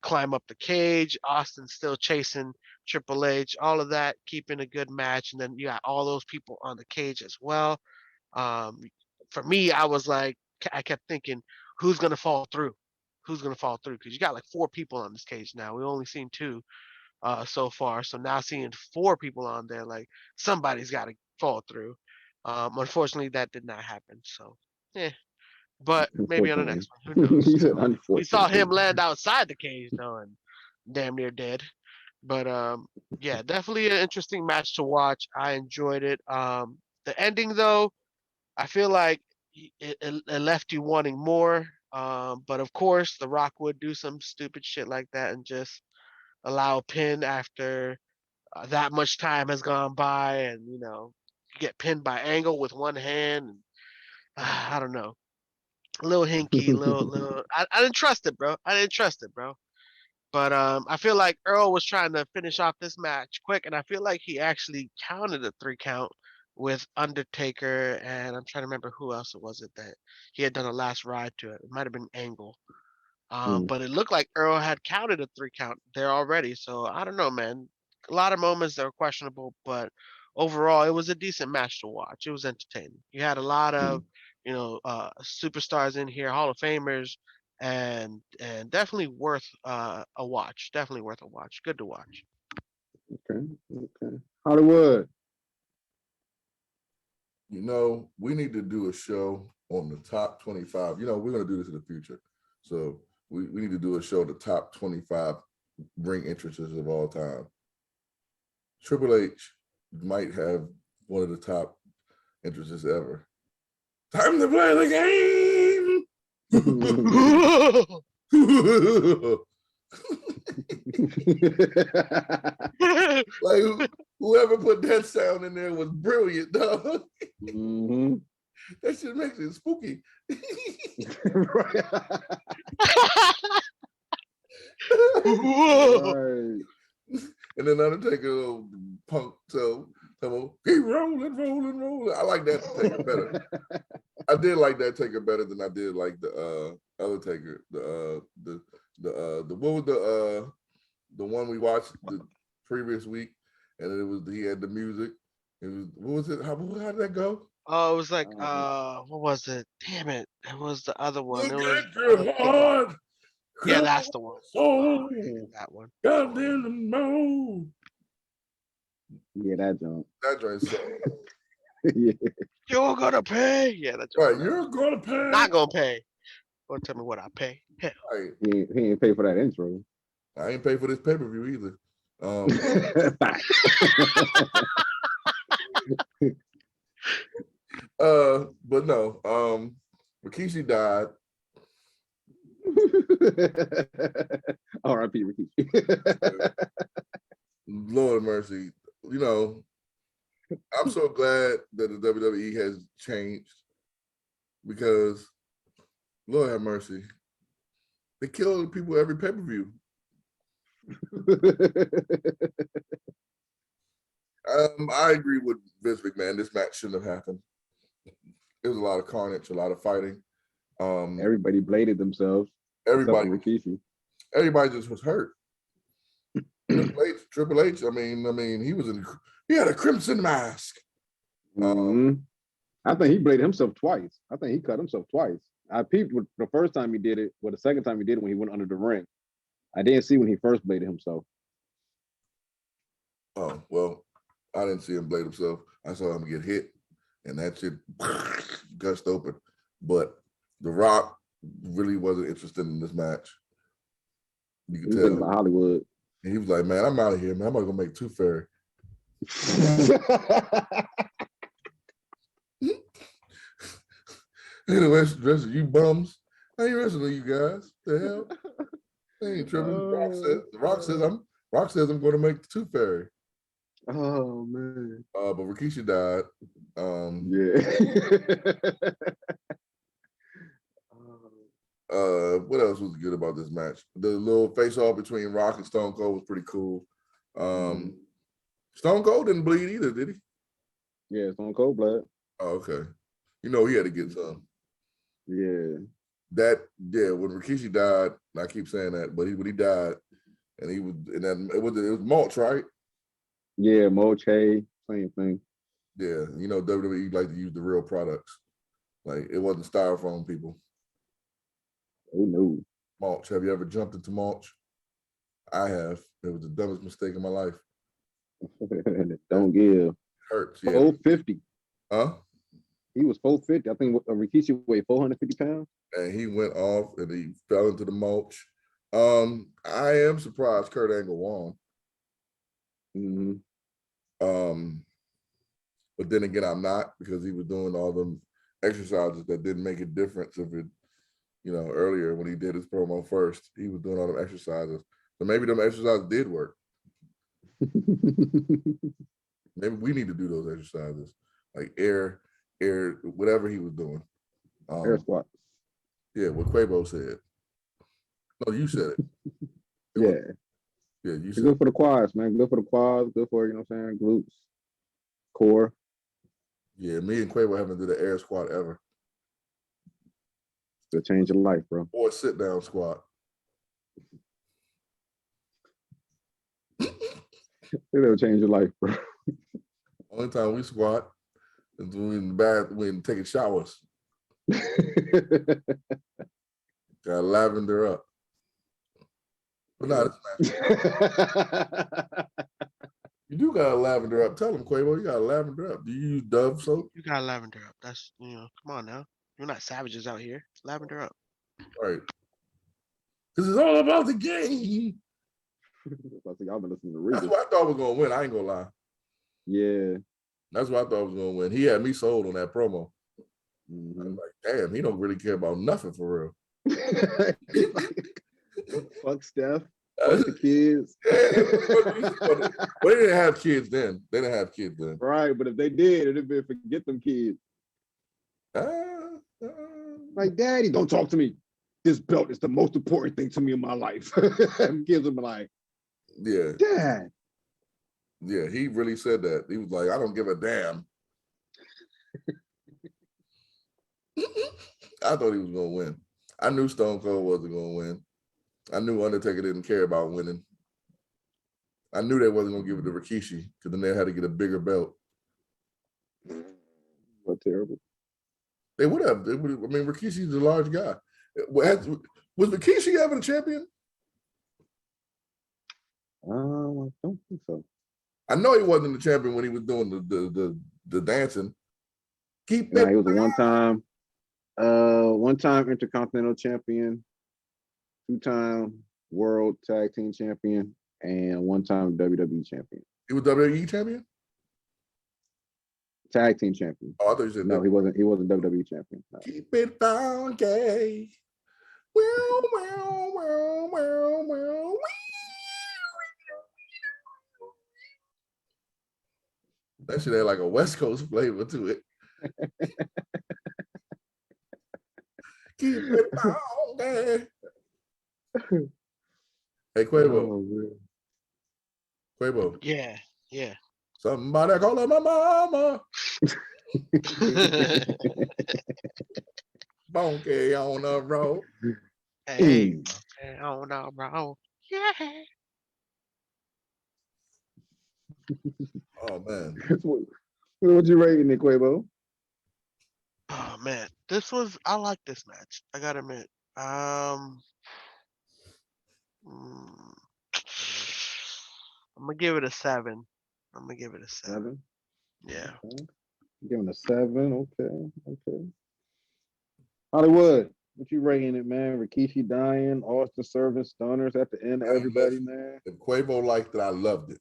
climb up the cage, Austin still chasing Triple H, all of that, keeping a good match. And then you got all those people on the cage as well. um for me, I kept thinking, who's gonna fall through, because you got like four people on this cage now. We only seen two so far. So now seeing four people on there, like somebody's got to fall through. Unfortunately, that did not happen. So, yeah. But maybe on the Unfortunately. next one, who knows? He said We saw him unfortunately. land outside the cage though, and damn near dead. But yeah, definitely an interesting match to watch. I enjoyed it. The ending though, I feel like it left you wanting more. But of course, The Rock would do some stupid shit like that and just allow a pin after that much time has gone by, and you get pinned by Angle with one hand. And, I don't know, a little hinky, little. I didn't trust it, bro. I didn't trust it, bro. But I feel like Earl was trying to finish off this match quick, and I feel like he actually counted a 3 count with Undertaker, and I'm trying to remember who else it was that he had done a last ride to it. It might have been Angle. Mm, But it looked like Earl had counted a 3 count there already. So I don't know, man. A lot of moments that were questionable, but overall, it was a decent match to watch. It was entertaining. You had a lot of, mm. superstars in here, Hall of Famers, and definitely worth a watch. Definitely worth a watch. Good to watch. Okay. Okay. Hollywood. We need to do a show on the top 25. We're going to do this in the future. So we need to do a show, the top 25 ring entrances of all time. Triple H might have one of the top entrances ever. Time to play the game. Like whoever put that sound in there was brilliant, dog. Mm-hmm. That shit makes it spooky. Right. Whoa. Right. And then Undertaker punk so keep rolling. I like that Taker better. I did like that Taker better than I did like the other Taker. The what was the one we watched the previous week, and he had the music. It was what was it? How did that go? Oh, it was like what was it? Damn it! It was the other one. It Look was at your heart. yeah, that's the one. Soul. That one. Goddamn the moon. Yeah, that jump. That joint so Yeah. You're gonna pay. Yeah, that's right. You're gonna pay. not gonna pay. Don't tell me what I pay. Hell. Right. He ain't pay for that intro. I ain't pay for this pay-per-view either. But no, Rikishi died. R.I.P. Rikishi. Lord mercy. I'm so glad that the WWE has changed because, Lord have mercy, they kill people every pay-per-view. I agree with Vince McMahon. This match shouldn't have happened. There was a lot of carnage, a lot of fighting. Everybody bladed themselves. Everybody, Rikishi. everybody just was hurt. Triple H. I mean, he had a crimson mask. I think he bladed himself twice. I think he cut himself twice. I peeped the first time he did it, or the second time he did it when he went under the ring. I didn't see when he first bladed himself. Oh, well, I didn't see him blade himself. I saw him get hit, and that shit gushed open. But The Rock really wasn't interested in this match. You He can was thinking tell. about Hollywood. And he was like, man, I'm out of here, man. I'm not going to make Tooth Fairy. Hey, the rest of you bums. I ain't wrestling you guys. The hell? They ain't tripping. Rock says I'm going to make the Tooth Fairy. Oh man. But Rikishi died. Yeah. What else was good about this match? The little face-off between Rock and Stone Cold was pretty cool. Stone Cold didn't bleed either, did he? Yeah, Stone Cold blood. Oh, okay. You know he had to get some. Yeah. When Rikishi died, I keep saying that, but when he died, and he was, and then it was mulch, right? Yeah, mulch, hay, same thing. Yeah, you know WWE like to use the real products. Like it wasn't styrofoam, people. Who knew? Mulch. Have you ever jumped into mulch? I have. It was the dumbest mistake in my life. Don't give. It hurts. Yeah. 450. Huh? He was 450. I think Rikishi weighed 450 pounds. And he went off and he fell into the mulch. I am surprised Kurt Angle won. But then again, I'm not, because he was doing all them exercises that didn't make a difference if it, earlier when he did his promo first, he was doing all them exercises. So maybe them exercises did work. Maybe we need to do those exercises, like air, whatever he was doing. Air squats. Yeah, what Quabo said. No, you said it. You said good for the quads, man. Good for the quads. Good for, glutes, core. Yeah, me and Quavo haven't did an air squat ever. It'll change your life, bro. Or a sit down squat. It'll change your life, bro. Only time we squat is when we in the bath, when taking showers. Got lavender up. But not this match. You do got a lavender up. Tell them, Quavo, you got a lavender up. Do you use Dove soap? You got lavender up. That's, come on now. We're not savages out here. Lavender up. Right. Because it's all about the game. I've been listening to That's what I thought was going to win. I ain't going to lie. Yeah. That's what I thought was going to win. He had me sold on that promo. I was like, damn, he don't really care about nothing for real. Fuck Steph. Fuck the kids. But they didn't have kids then. Right, but if they did, it'd have been forget them kids. Like, Daddy, don't talk to me. This belt is the most important thing to me in my life. Kids would be like, yeah. Dad. Yeah, he really said that. He was like, I don't give a damn. I thought he was going to win. I knew Stone Cold wasn't going to win. I knew Undertaker didn't care about winning. I knew they wasn't going to give it to Rikishi, because then they had to get a bigger belt. What terrible. They would have. Rikishi's a large guy. Was Rikishi ever the champion? I don't think so. I know he wasn't the champion when he was doing the dancing. He was a one-time Intercontinental Champion, 2-time World Tag Team Champion, and 1-time WWE Champion. He was WWE Champion? Tag Team Champion. Oh, I thought you said no. He wasn't WWE Champion. No. Keep it funky. Well. That shit had like a West Coast flavor to it. Keep it funky. Hey, Quavo. Quavo. Yeah. Somebody call her my mama. Funky on the road. Hey, on the road. Yeah. Oh man. What you rating it, Quavo? Oh man. I like this match. I gotta admit. Mm, I'm gonna give it a 7. I'm gonna give it a 7. 7. Yeah. Okay. Giving a 7. Okay. Okay. Hollywood, what you rating it, man? Rikishi dying, Austin serving stunners at the end of everybody, man. If Quavo liked it, I loved it.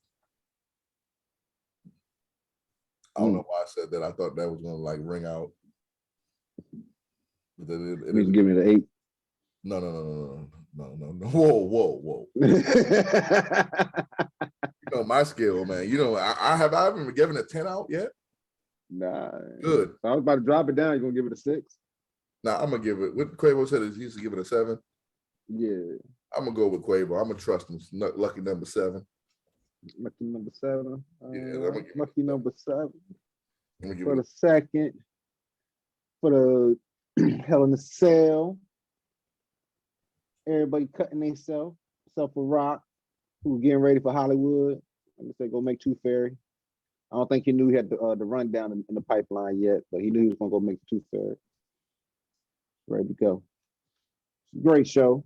I don't know why I said that. I thought that was gonna like ring out. But You just give me the 8. No. Whoa. You know my skill, man. You know, I haven't given a 10 out yet. Nah. Good. So I was about to drop it down. You're gonna give it a 6? Now I'm gonna give it. What Quavo said is he used to give it a 7. Yeah. I'm gonna go with Quavo. I'm gonna trust him. Lucky number 7. Lucky number 7. Yeah, Lucky number 7. I'm For the second. For the Hell in the Cell. Everybody cutting themselves. Except for Rock, who was getting ready for Hollywood. I'm gonna say go make Tooth Fairy. I don't think he knew he had the rundown in the pipeline yet, but he knew he was gonna go make the Tooth Fairy. Ready to go. Great show.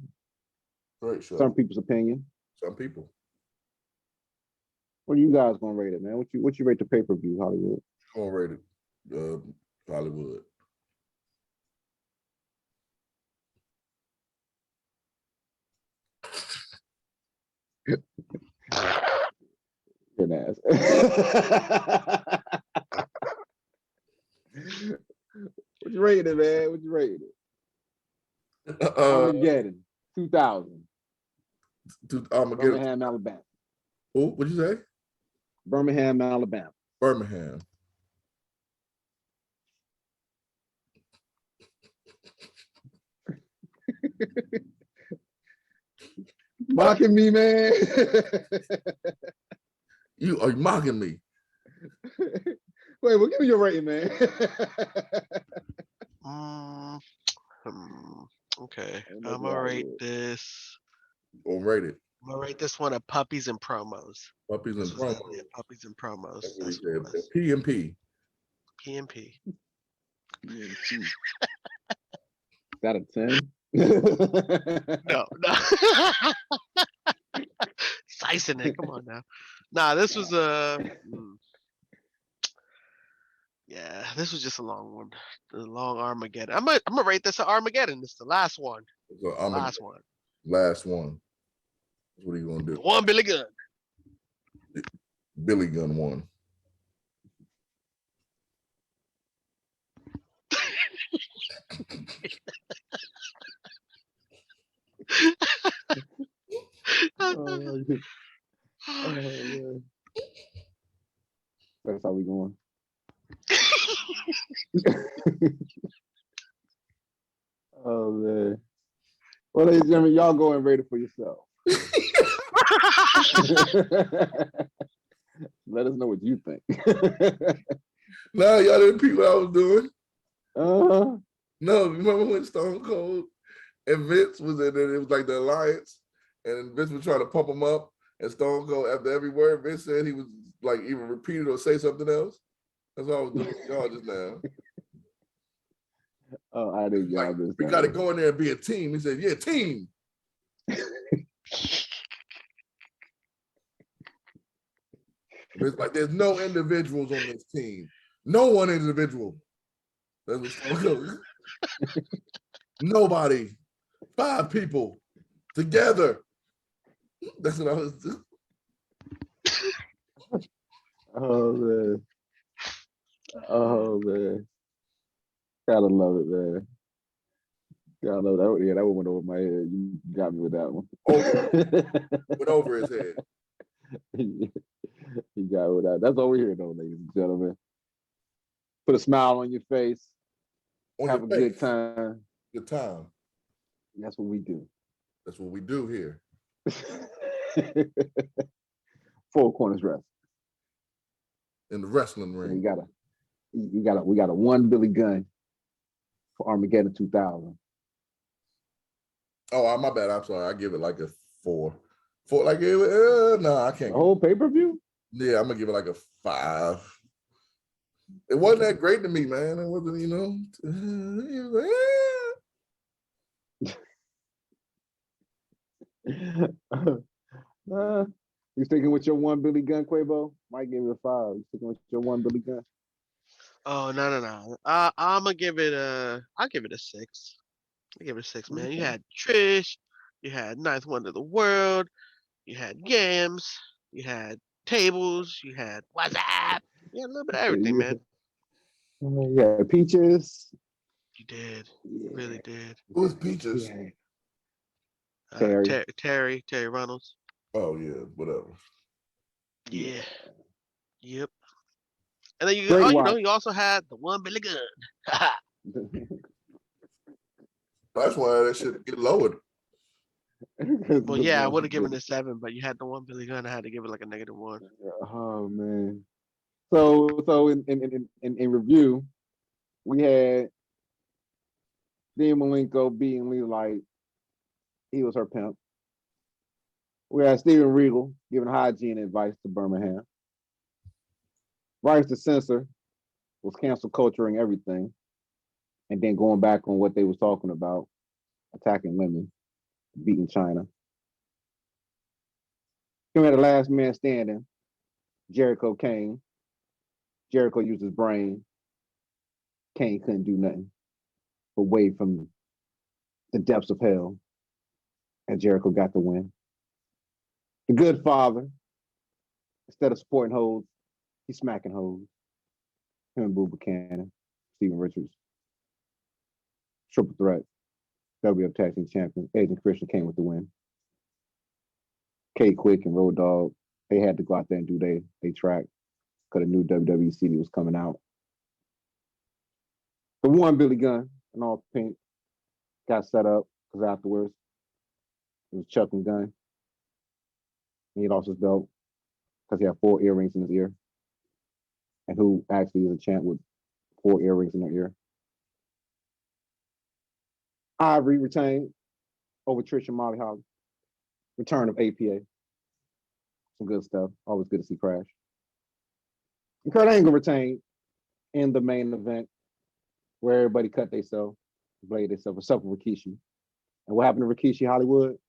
Great show. Some people's opinion. Some people. What are you guys gonna rate it, man? What you rate the pay-per-view, Hollywood? I'm gonna rate it Hollywood. Good ass. What you rating it, man? What you rating it? Armageddon, 2000. Birmingham, Alabama. Oh, what'd you say? Birmingham, Alabama. Birmingham. Mocking me, man. You are mocking me. Wait, well, give me your rating, man. Okay. I'm gonna rate this. Gonna rate it. I'm gonna rate this one a puppies and promos. Puppies and promos. Yeah, puppies and promos. That's what he said. P&P. P&P. Is that a 10? No. Slicing it. Come on now. Nah, this was yeah, this was just a long one. The long Armageddon. I'm gonna rate this an Armageddon. It's the last one. Last one. Last one. What are you gonna do? The one Billy Gunn. Billy Gunn won. That's how we going. Oh man. Well, ladies and gentlemen, y'all go and rate it for yourself. Let us know what you think. No, y'all didn't peep what I was doing. Uh-huh. No, remember when Stone Cold and Vince was in it? It was like the alliance, and Vince was trying to pump him up, and Stone Cold, after every word Vince said, he was like even repeat it or say something else. That's what I was doing with y'all just now. Oh, I didn't like, we got to go in there and be a team. He said, "Yeah, team." It's like there's no individuals on this team. No one individual. That's what Stone Cold. Nobody. 5 people together. That's what I was doing. Oh man. Oh man. Gotta love it, man. Gotta love that. Yeah, that one went over my head. You got me with that one. Went over his head. You got me with that. That's all we're here, though, ladies and gentlemen. Put a smile on your face. Have a good time. Good time. That's what we do. That's what we do here. 4 Corners Wrestling. In the wrestling ring. We got a 1 Billy Gunn for Armageddon 2000. Oh, my bad. I'm sorry. I give it like a 4. 4, like no, I can't. The whole pay-per-view? Yeah, I'm gonna give it like a 5. It wasn't that great to me, man. It wasn't, he was like, You sticking with your one Billy Gunn, Quavo? Might give it a 5. You sticking with your one Billy Gunn? Oh no. I'll give it a 6. I give it a 6, man. You Okay. had Trish, you had Ninth Wonder of the World, you had Yams, you had Tables, you had WhatsApp. You had a little bit of everything, man. Yeah, Peaches. You did. You Yeah, really did. who was Peaches? yeah. Terry. Terry Reynolds. Oh yeah, whatever. Yeah. Yep. And then Great watch. you also had the one Billy Gunn. That's why that shit get lowered. Well, yeah, I would have given it 7, but you had the one Billy Gunn. I had to give it like a -1. Oh man. So in review, we had Dean Malenko beating Lee like he was her pimp. We had Steven Regal giving hygiene advice to Birmingham. Rice the censor was cancel culturing everything, and then going back on what they was talking about, attacking women, beating China. Then we had the last man standing, Jericho Kane. Jericho used his brain. Kane couldn't do nothing but wave from the depths of hell, and Jericho got the win. The good father, instead of supporting hoes, he's smacking hoes. Him and Boo Buchanan, Steven Richards. Triple threat. WWF Tag Team Champion. Edge and Christian came with the win. K Quick and Road Dogg, they had to go out there and do they track because the new WWE CD was coming out. The one Billy Gunn in all pink got set up because afterwards it was Chuck and Gunn. And he lost his belt because he had 4 earrings in his ear. And who actually is a champ with 4 earrings in their ear? Ivory retained over Trish and Molly Holly. Return of APA. Some good stuff. Always good to see Crash. And Kurt Angle retained in the main event where everybody cut themselves, bladed themselves, except for Rikishi. And what happened to Rikishi Hollywood?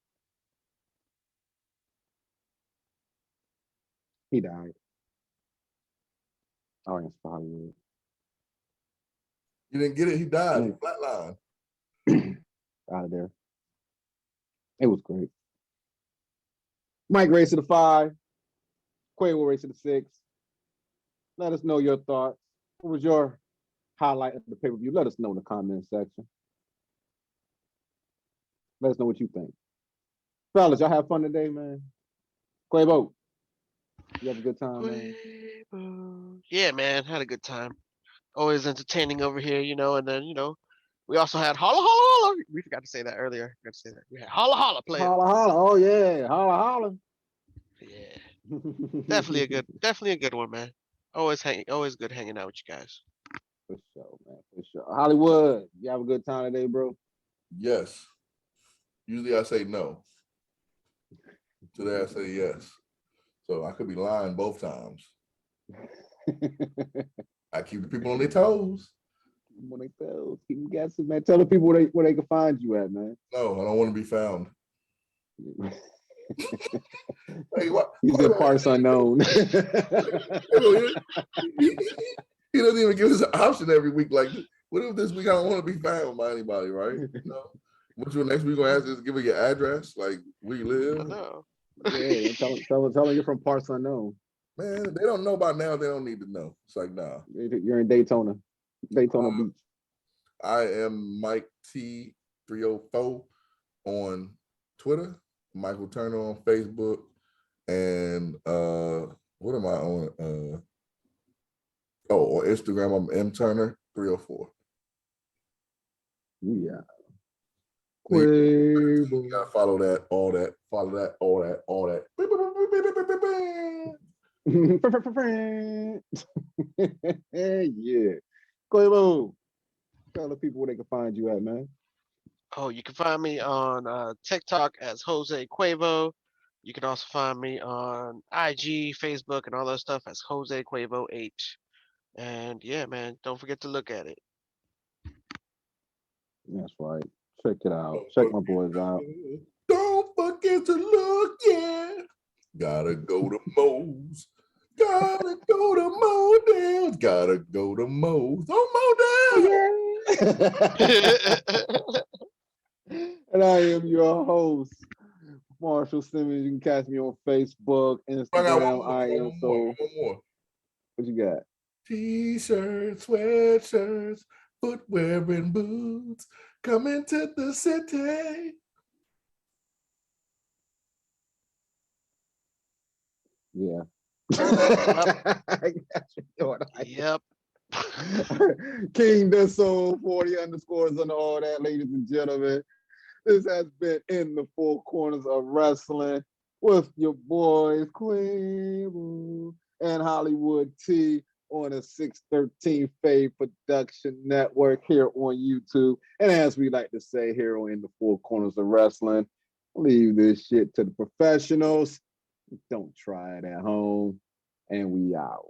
He died. Audience for Hollywood. You didn't get it. He died. He flatlined. Out of there. It was great. Mike race to the 5. Quavo race to the 6. Let us know your thoughts. What was your highlight of the pay-per-view? Let us know in the comment section. Let us know what you think. Fellas, y'all have fun today, man. Quavo, you have a good time, man. Quavo. Yeah, man, had a good time. Always entertaining over here, and then we also had holla holla holla. We forgot to say that earlier. Forgot to say that. We had holla holla player. Holla holla. Oh yeah, holla holla. Yeah, definitely a good one, man. Always good hanging out with you guys. For sure, man. For sure. Hollywood, you have a good time today, bro. Yes. Usually I say no. Today I say yes. So I could be lying both times. I keep the people on their toes. Keep them guessing, man. Tell the people where they can find you at, man. No, I don't want to be found. Hey, what? You said parts unknown. He doesn't even give us an option every week. Like, what if this week I don't want to be found by anybody, right? What's your next week gonna ask us? Give me your address, like where you live. No. Yeah, tell them you're from parts unknown. Man, they don't know by now. They don't need to know. It's like, nah. You're in Daytona Beach. I am Mike T304 on Twitter, Michael Turner on Facebook, and what am I on? On Instagram, I'm M Turner 304. Yeah. You gotta follow that, all that, all that. Yeah. Quavo, tell the people where they can find you at, man. Oh, you can find me on TikTok as Jose Quavo. You can also find me on IG, Facebook, and all that stuff as Jose Quavo 8. And yeah, man, don't forget to look at it. That's right. Check it out. Check my boys out. Don't forget to look, yeah. Gotta go to Moe's. Gotta go to Modell's. Gotta go to Moe's. Oh, Modell. And I am your host, Marshall Simmons. You can catch me on Facebook, I got one Instagram. more. I am One so. more. What you got? T-shirts, sweatshirts, footwear, and boots coming to the city. Yeah. Yep. King the Soul 40 underscores and all that, ladies and gentlemen. This has been In the Four Corners of Wrestling with your boys Quabo and Hollywood T on the 613 Faye Production Network here on YouTube. And as we like to say here on In the Four Corners of Wrestling, leave this shit to the professionals. Don't try it at home. And we out.